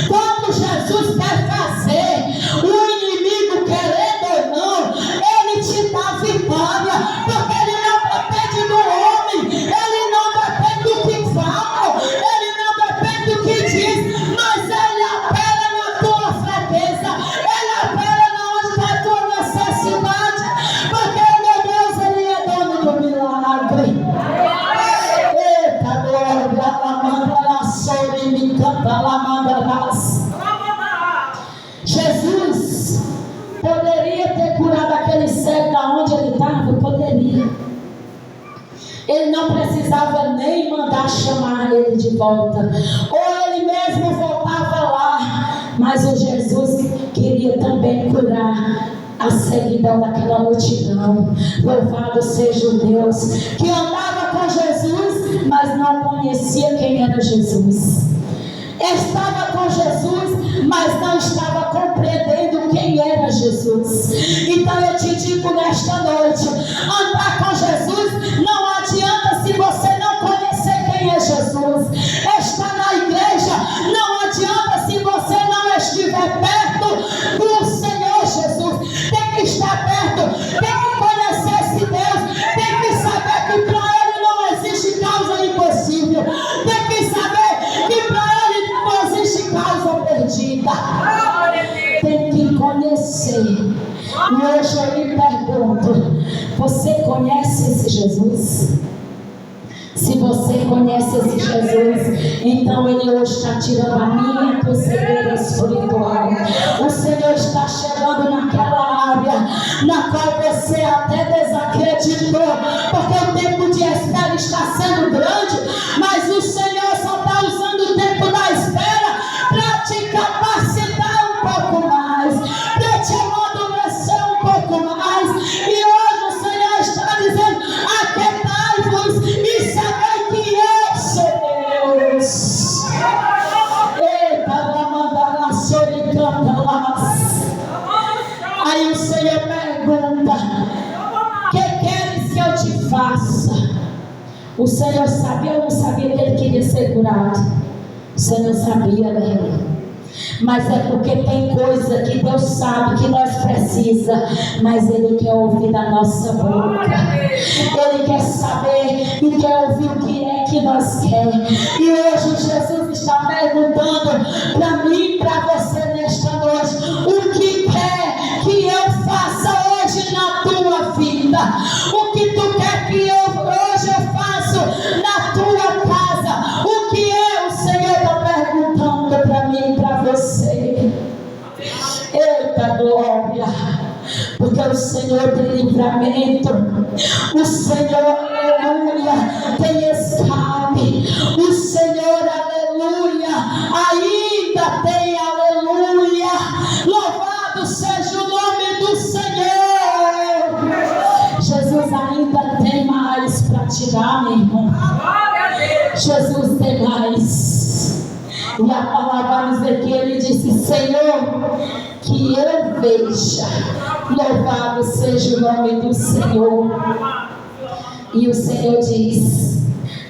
quando Jesus quer fazer, o inimigo, querendo ou não, ele te dá vitória, porque ele não depende do homem, ele não depende do que falam, ele não depende do que diz, mas ele apela na tua fraqueza, ele apela na onde está a tua necessidade, porque meu Deus, ele é dono do milagre. Eita glória, me canta, Jesus poderia ter curado aquele cego da onde ele estava, poderia. Ele não precisava nem mandar chamar ele de volta, ou ele mesmo voltava lá, mas o Jesus queria também curar a ceguidão daquela multidão. Louvado seja o Deus que andava com Jesus, mas não conhecia quem era Jesus. Estava com Jesus, mas não estava compreendendo quem era Jesus. Então eu te digo nesta noite: andar com Jesus não adianta se você não conhecer quem é Jesus. Estar na igreja não adianta se você não estiver perto do Senhor Jesus. Tem que estar perto, tem que conhecer esse Deus, tem que saber que para Ele não existe causa impossível, tem que saber que para Ele não existe causa perdida. Tem que conhecer. E hoje eu lhe pergunto: você conhece esse Jesus? Se você conhece esse Jesus, então Ele hoje está tirando a minha e a tua cegueira espiritual. O Senhor está chegando naquela área na qual você até desacreditou, porque o tempo de espera está sendo grande, mas o Senhor só está usando o tempo da espera para te capacitar um pouco mais, para te amadurecer um pouco mais. E hoje o Senhor está dizendo: aquietai-vos e sabei que eu sou Deus. Eita, aí o Senhor pergunta: que queres que eu te faça? O Senhor sabia ou não sabia que ele queria ser curado? O Senhor sabia, né? Mas é porque tem coisa que Deus sabe que nós precisa, mas Ele quer ouvir da nossa boca. Ele quer saber e quer ouvir o que é que nós queremos. E hoje Jesus está perguntando para mim e para você nesta noite: o que quer que eu faça hoje na tua vida? O que tu quer que hoje eu faço na tua casa? O que é o Senhor está perguntando para mim e para você? Eita glória! Porque o Senhor tem livramento, o Senhor, aleluia, tem escape, o Senhor, aleluia, ainda tem, aleluia, louvado seja o nome do Senhor. Jesus ainda tem mais para te dar, meu irmão. Jesus tem mais. E a palavra vai dizer que ele disse: Senhor, que eu veja, louvado seja o nome do Senhor. E o Senhor diz: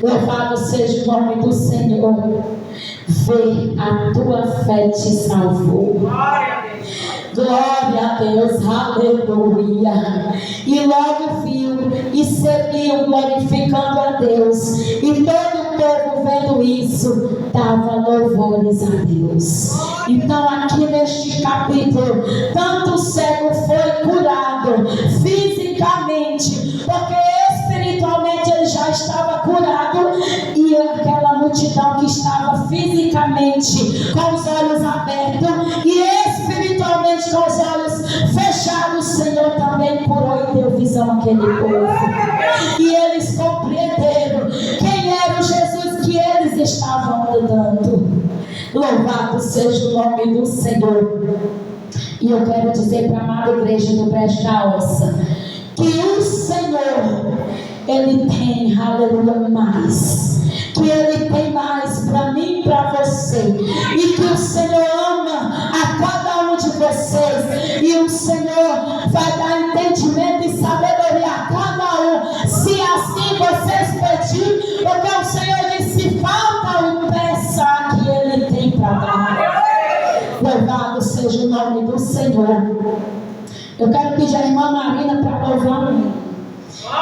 louvado seja o nome do Senhor, vê, a tua fé te salvou. Glória a Deus, aleluia. E logo viu e seguiu glorificando a Deus. E todo o povo vendo isso, dava louvores a Deus. Então aqui neste capítulo, tanto o cego foi curado fisicamente, porque espiritualmente ele já estava curado, e aquela multidão que estava fisicamente com os olhos abertos e espiritualmente com os olhos fechados, o Senhor também curou e deu visão àquele povo. E eles compreenderam quem era o Jesus que eles estavam andando. Louvado seja o nome do Senhor. E eu quero dizer para a amada igreja do Brejo da Onça que o Senhor, Ele tem, aleluia, mais. Que Ele tem mais para mim e para você. E que o Senhor ama a cada um de vocês. E o Senhor vai dar entendimento e sabedoria a cada um, se assim vocês pedirem. Porque o Senhor disse: se falta peça que Ele tem para dar. Louvado seja o nome do Senhor. Eu quero pedir a irmã Marina para louvar.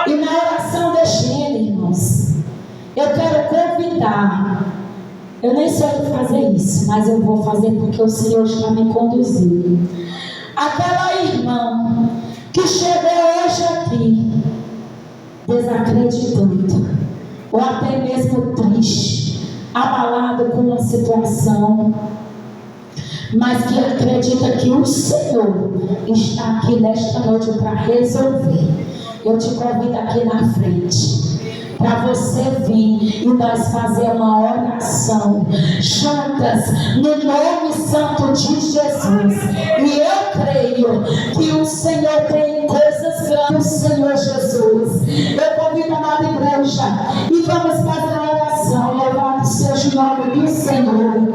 E na oração deixando, irmãos, eu quero convidar. Eu nem sei fazer isso, mas eu vou fazer porque o Senhor está me conduzindo. Aquela irmã que chegou hoje aqui desacreditando, ou até mesmo triste, abalado com a situação, mas que acredita que o Senhor está aqui nesta noite para resolver. Eu te convido aqui na frente para você vir e nós fazer uma oração juntas no nome santo de Jesus. E eu creio que o Senhor tem coisas grandes, Senhor Jesus. Eu convido a amada igreja e vamos fazer a oração. Louvado seja o nome do Senhor.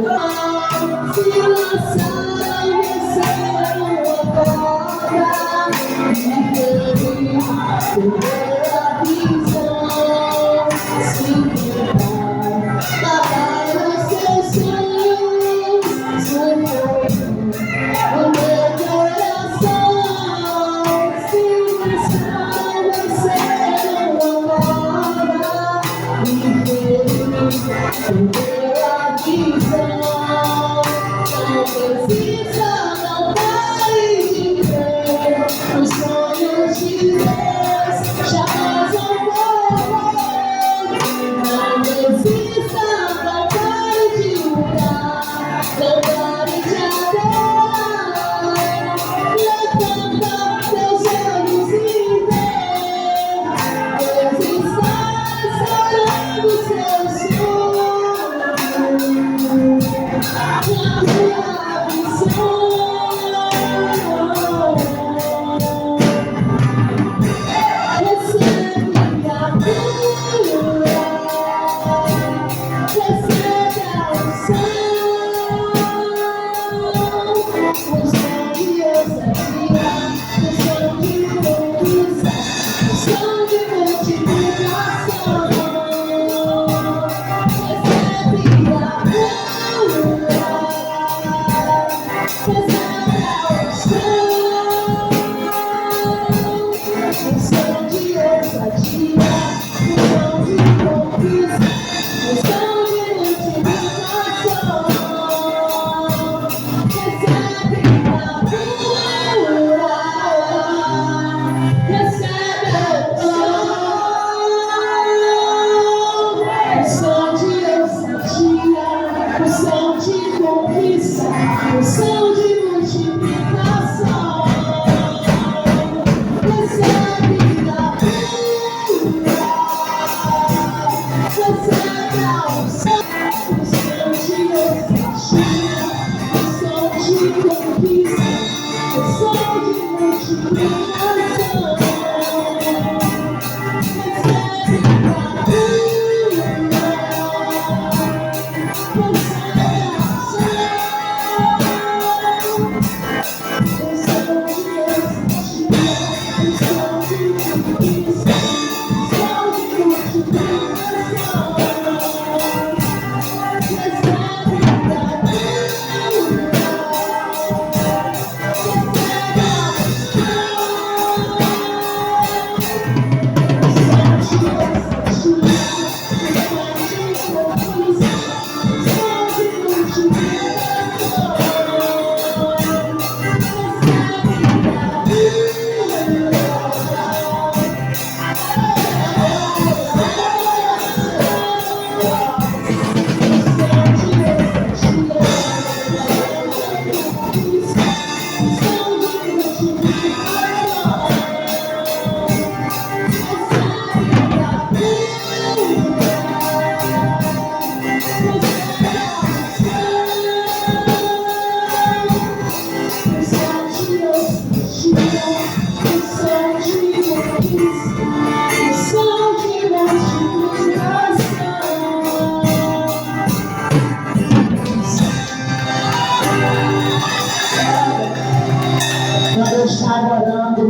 Quando eu estava orando,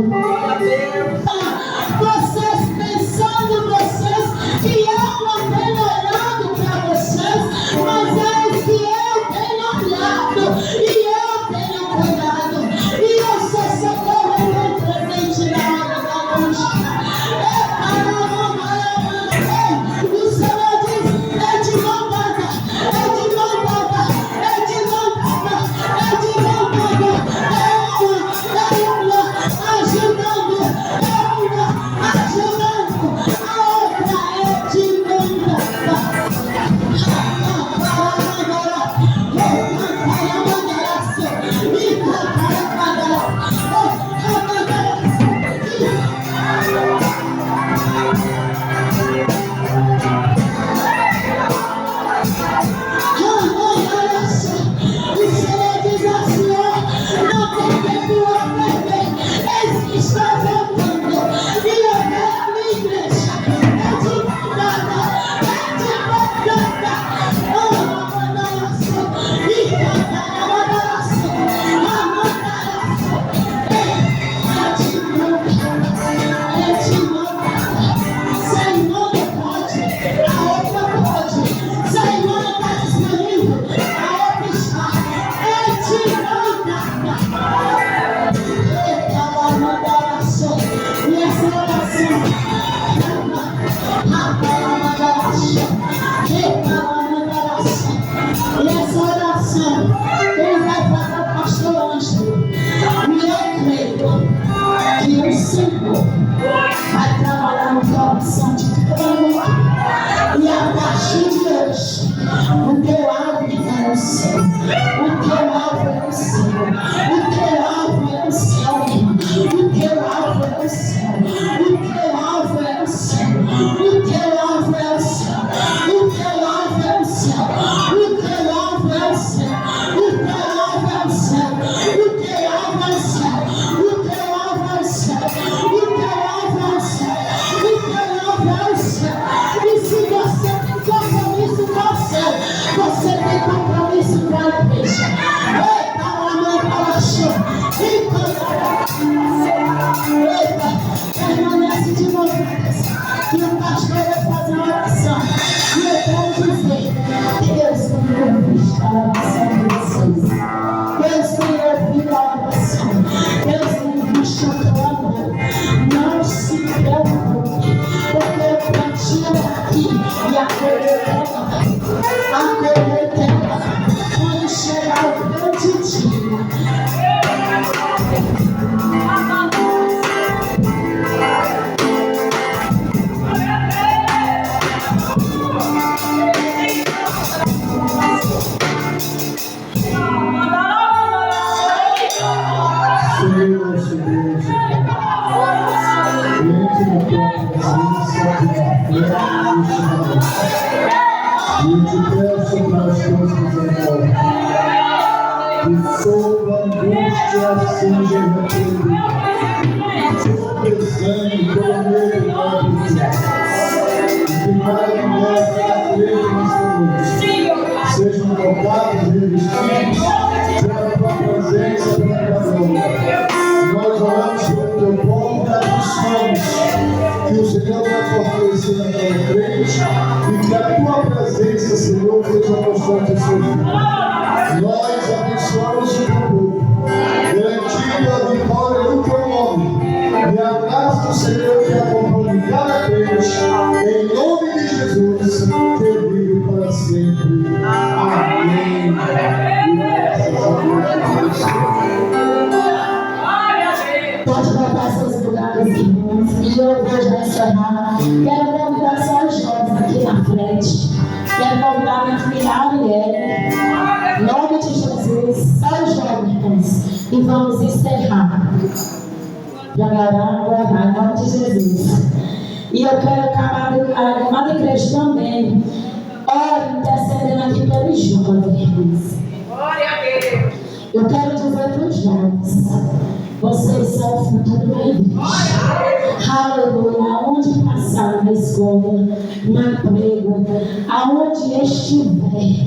vocês pensando, vocês, que eu não tenho olhado para vocês, mas é que eu tenho olhado e eu tenho cuidado, e eu sou socorro presente na hora da angústia. O Senhor diz: é de mão dada, é de mão dada, é de mão dada, é de mão dada. Ajudando, a outra é de mandar. E essa oração ele vai fazer o pastor Ângelo. E eu creio que o Senhor vai trabalhar no coração de cada um. E a partir de hoje, o teu alvo está no céu. O teu alvo é o céu. O teu alvo é o céu. O teu alvo é o céu. O teu alvo é o céu. O teu alvo é o céu. O teu alvo é o céu. O teu alvo é o céu. O teu alvo é o céu. O teu alvo é o céu. O teu alvo é o céu. O teu alvo é o céu. O teu alvo é o céu. E se você tem compromisso com o céu, você tem compromisso com a igreja. Eita, a mãe para chão. Eita, permanece de novo. E o pastor vai fazer uma oração. E eu quero dizer que Deus tem ouvido a oração de vocês. Deus tem ouvido a oração. Deus tem visto o clamor. Não se preocupe, porque eu plantio aqui e a colheita é lá. Quando chegar o grande dia, peço para os teus misericórdias que toda angústia seja repreendida, todo desânimo, todo medo que mais de nós que acreditam nesta noite sejam tocados e revestidos pela tua presença, pela tua glória. Nós oramos pelo teu povo e abençoamos que o Senhor vai fortalecer naquela frente e que a tua presença, Senhor, seja constante em sua vida. Nós abençoamos o teu povo, garantindo a vitória no teu nome e a graça do Senhor que acompanha cada crente, em nome de Jesus, que vive para sempre. Amém. Pode voltar seus lugares, irmãos, e eu vou já encerrar. Quero convidar só os jovens aqui na frente. Quero convidar minha filha Arielle, em nome de Jesus, só os jovens, irmãos, e vamos encerrar. Em nome de Jesus. E eu quero acabar a amada igreja também. Ore, intercedendo aqui pelos jovens, irmãos. Glória a Deus. Eu quero dizer para os jovens: vocês são o futuro da igreja. Aleluia. Aonde passar na escola, no emprego, aonde estiver,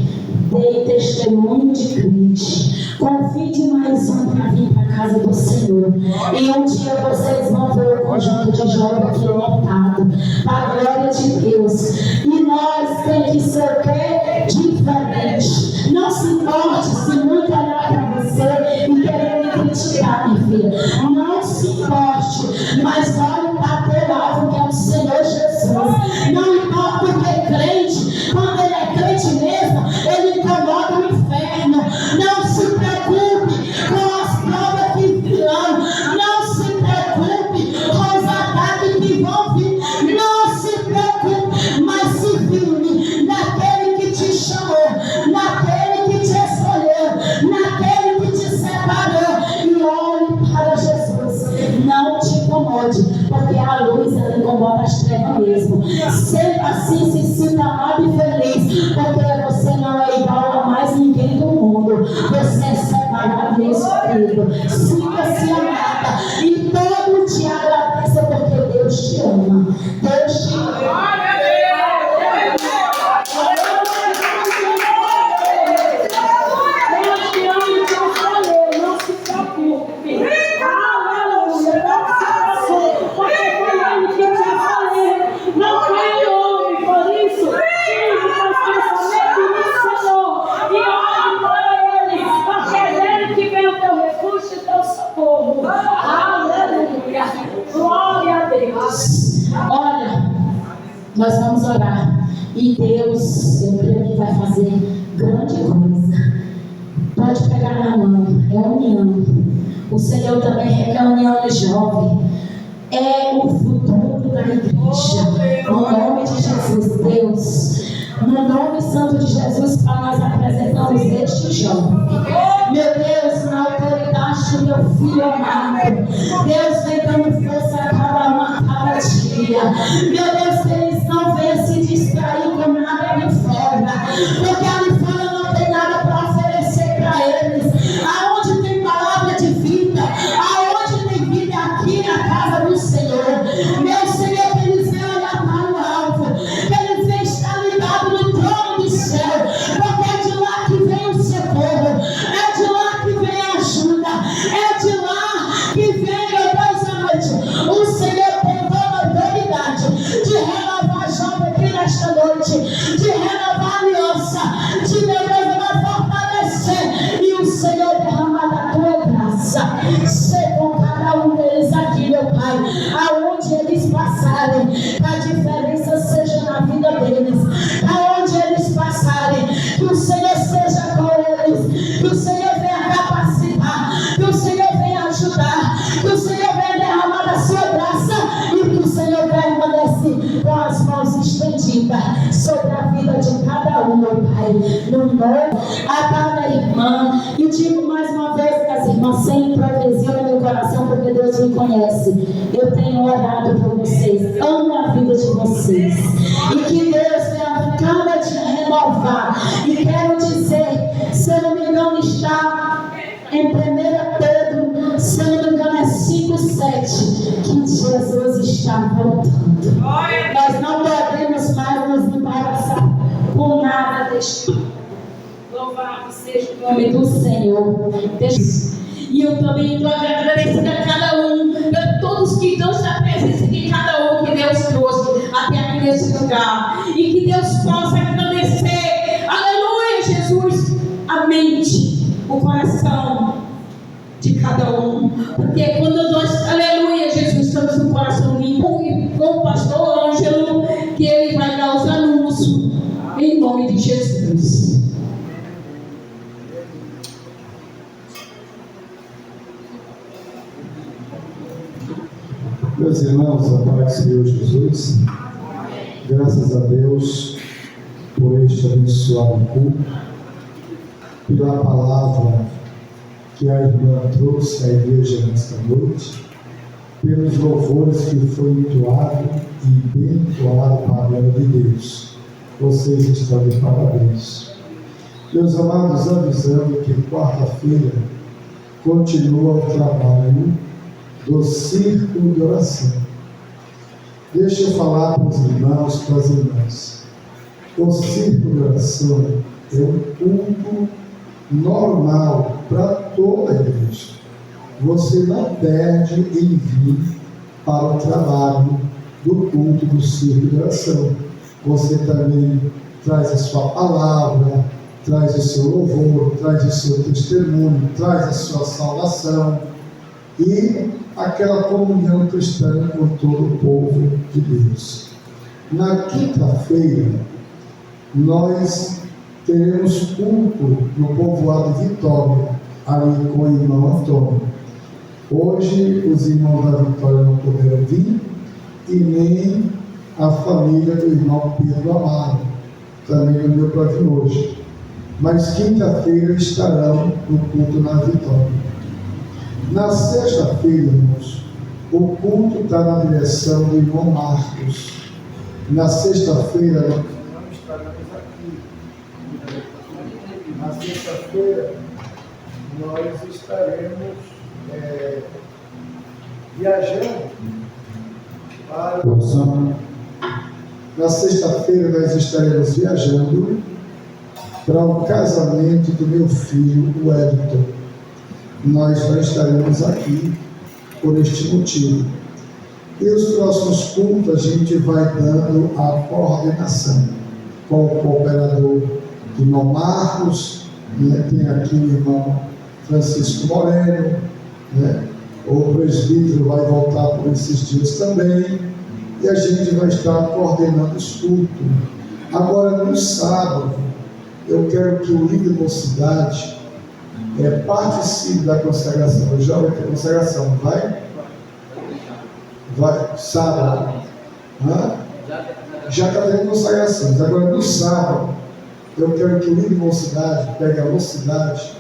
dê testemunho de Cristo. Convide mais um para vir para a casa do Senhor. E um dia vocês vão ver o conjunto de jovens aqui lotado, para a glória de Deus. E nós temos que ser o quê? Diferente. Não se importe se muito olhar para você e querer me criticar, minha filha. Não se importe, mas olhe para teu alvo, que é o Senhor Jesus. Não importa o que é crente, quando ele é crente mesmo, ele incomoda o inferno. Não se preocupe com as provas que virão. Não se preocupe com os ataques que vão vir. Não se preocupe, mas se firme naquele que te chamou, naquele que te escolheu, naquele que te separou, e olhe para Jesus. Não te incomode, porque a luz ela incomoda as trevas mesmo. Sempre assim se sinta amado e feliz, porque você não é igual a mais ninguém do mundo. Você é separado e escolhido. Sinta-se amada e todo dia agradeça, porque Deus te ama. Deus te ama. Olha, nós vamos orar e Deus, eu creio que vai fazer grande coisa. Pode pegar na mão, é união. O Senhor também requer união do jovem. É o futuro da igreja. No nome de Jesus, Deus, no nome santo de Jesus, para nós apresentamos este jovem. Meu Deus, na autoridade do meu filho amado, Deus vem dando força a cada dia. Meu Deus, que eles não venham se distrair com nada ali fora, porque ali fora não tem nada para oferecer para eles. Aonde tem palavra de vida, aonde tem vida, aqui na casa do Senhor. Meu Senhor, que eles venham olhar para o alvo, que eles venham estar ligados no trono do céu, porque é de lá que vem o socorro, é de lá que vem a ajuda, é de lá que vem, meu Deus, a noite. O Senhor tem toda a autoridade de renovar a jovem aqui nesta noite, de renovar a aliança, de, meu Deus, vai fortalecer, e o Senhor derramar da tua graça. Ser com cada um deles aqui, meu Pai, aonde eles passarem, que a diferença seja na vida deles, aonde eles passarem, que o Senhor seja com eles, que o Senhor venha capacitar, que o Senhor venha ajudar, que o Senhor venha derramar da sua graça, e que o Senhor permanece com as mãos estendidas sobre a vida de cada um, meu Pai, no nome a cada irmã. E digo mais uma vez, minhas irmãs, sem hipocrisia no meu coração, porque Deus me conhece, eu tenho orado por vocês, amo a vida de vocês, e que Deus venha cada dia renovar. E quero dizer, se eu não me engano, está em 1 Pedro, se eu não me engano, é 5:7, que Jesus está voltando. Nós não podemos mais nos embaraçar com nada deste mundo. Louvado seja o nome do Senhor. E eu também estou agradecendo a cada um, a todos que estão na presença de cada um que Deus trouxe até aqui nesse lugar. E que Deus possa agradecer, aleluia, Jesus, a mente, o coração de cada um. Porque quando nós, aleluia, Jesus, estamos no coração limpo, e com o pastor Ângelo, que ele vai dar os anúncios, em nome de Jesus. Meus irmãos, a paz do Senhor Jesus, graças a Deus por este abençoado culto, pela palavra que a irmã trouxe à igreja nesta noite, pelos louvores que foi entoado e bem entoado para a glória de Deus. Vocês estão de parabéns. Meus amados, avisando que quarta-feira continua o trabalho do círculo de oração. Deixa eu falar para os irmãos, para as irmãs. O círculo de oração é um culto normal para toda a igreja. Você não perde em vir para o trabalho do culto do círculo de oração. Você também traz a sua palavra, traz o seu louvor, traz o seu testemunho, traz a sua salvação e aquela comunhão cristã com todo o povo de Deus. Na quinta-feira, nós teremos culto no povoado de Vitória, ali com o irmão Antônio. Hoje, os irmãos da Vitória não puderam vir, e nem a família do irmão Pedro Amaro, também não deu para vir hoje. Mas quinta-feira estarão no culto na Vitória. Na sexta-feira, irmãos, o culto está na direção do irmão Marcos. Na sexta-feira, não estaremos aqui. Na sexta-feira, nós estaremos viajando para Na sexta-feira, nós estaremos viajando para o casamento do meu filho, o Wellington. Nós não estaremos aqui por este motivo. E os próximos cultos a gente vai dando a coordenação com o cooperador irmão Marcos, né? Tem aqui o irmão Francisco Moreno, né? O presbítero vai voltar por esses dias também, e a gente vai estar coordenando os cultos. Agora, no sábado, eu quero que o líder da cidade participe da consagração. O jovem tem consagração, vai? Vai, sábado. Já está tendo consagrações. Agora, no sábado, eu quero que o líder da cidade pegue a mocidade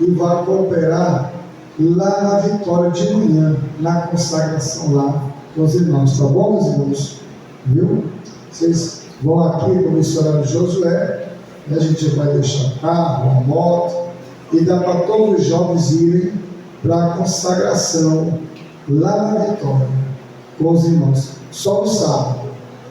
e vá cooperar lá na Vitória de manhã, na consagração lá com os irmãos. Tá bom, meus irmãos? Viu? Vocês vão aqui com o missionário Josué, a gente vai deixar carro, a moto, e dá para todos os jovens irem para a consagração lá na Vitória com os irmãos, só no sábado,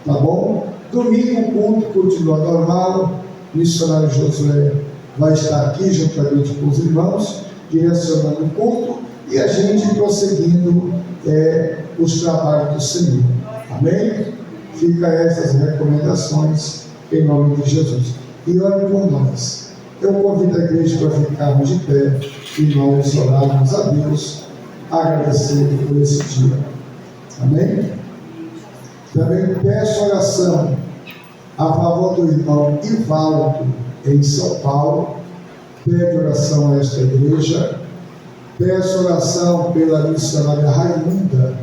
tá bom? Domingo o culto continua normal, o missionário Josué vai estar aqui juntamente com os irmãos, direcionando o culto e a gente prosseguindo os trabalhos do Senhor, amém? Fica essas recomendações em nome de Jesus. E ore por nós. Eu convido a igreja para ficarmos de pé e nós orarmos a Deus, agradecendo por esse dia. Amém? Também peço oração a favor do irmão Ivaldo, em São Paulo. Pede oração a esta igreja. Peço oração pela missionária Raimunda.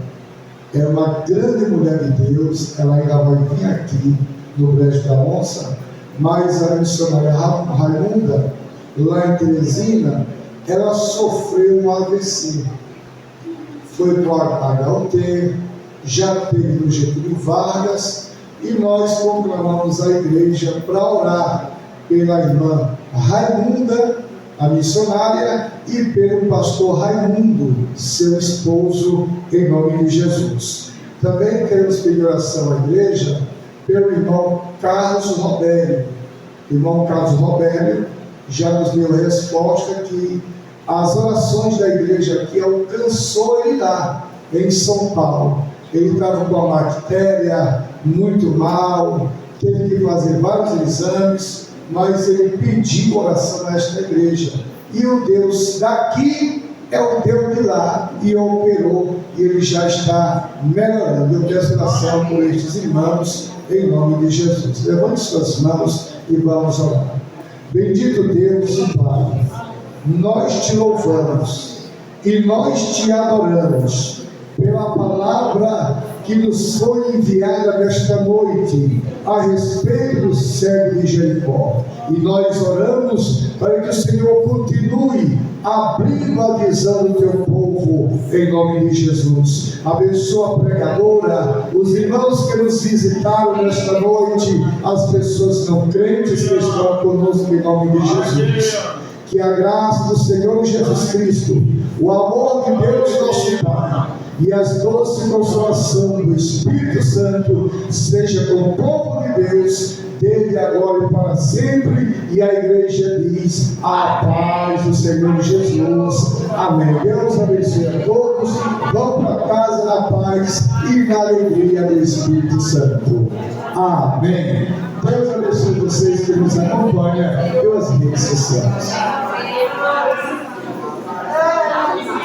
É uma grande mulher de Deus. Ela ainda vai vir aqui no Brejo da Onça. Mas a missionária Raimunda, lá em Teresina, ela sofreu um AVC. Foi para o HUT, já teve no Getúlio Vargas, e nós conclamamos a igreja para orar pela irmã Raimunda, a missionária, e pelo pastor Raimundo, seu esposo, em nome de Jesus. Também queremos pedir oração à igreja pelo irmão Carlos Robério. O irmão Carlos Robério já nos deu a resposta que as orações da igreja aqui alcançou ele lá em São Paulo. Ele estava com a bactéria muito mal, teve que fazer vários exames, mas ele pediu oração nesta igreja. E o Deus daqui é o Deus de lá, e operou, e ele já está melhorando. Eu peço oração por estes irmãos, em nome de Jesus. Levante suas mãos e vamos orar. Bendito Deus e Pai, nós te louvamos e nós te adoramos pela palavra que nos foi enviada nesta noite a respeito do cego de Jericó. E nós oramos para que o Senhor continue abrindo a visão do teu povo, em nome de Jesus. Abençoa a pregadora, os irmãos que nos visitaram nesta noite, as pessoas não crentes que estão conosco, em nome de Jesus. Que a graça do Senhor Jesus Cristo, o amor de Deus nosso Pai e as doces consolação do Espírito Santo seja com o povo de Deus, desde agora e para sempre. E a igreja diz: a paz do Senhor Jesus. Amém. Deus abençoe a todos. Vão para casa na paz e na alegria do Espírito Santo. Amém. Deus abençoe vocês que nos acompanham pelas redes sociais.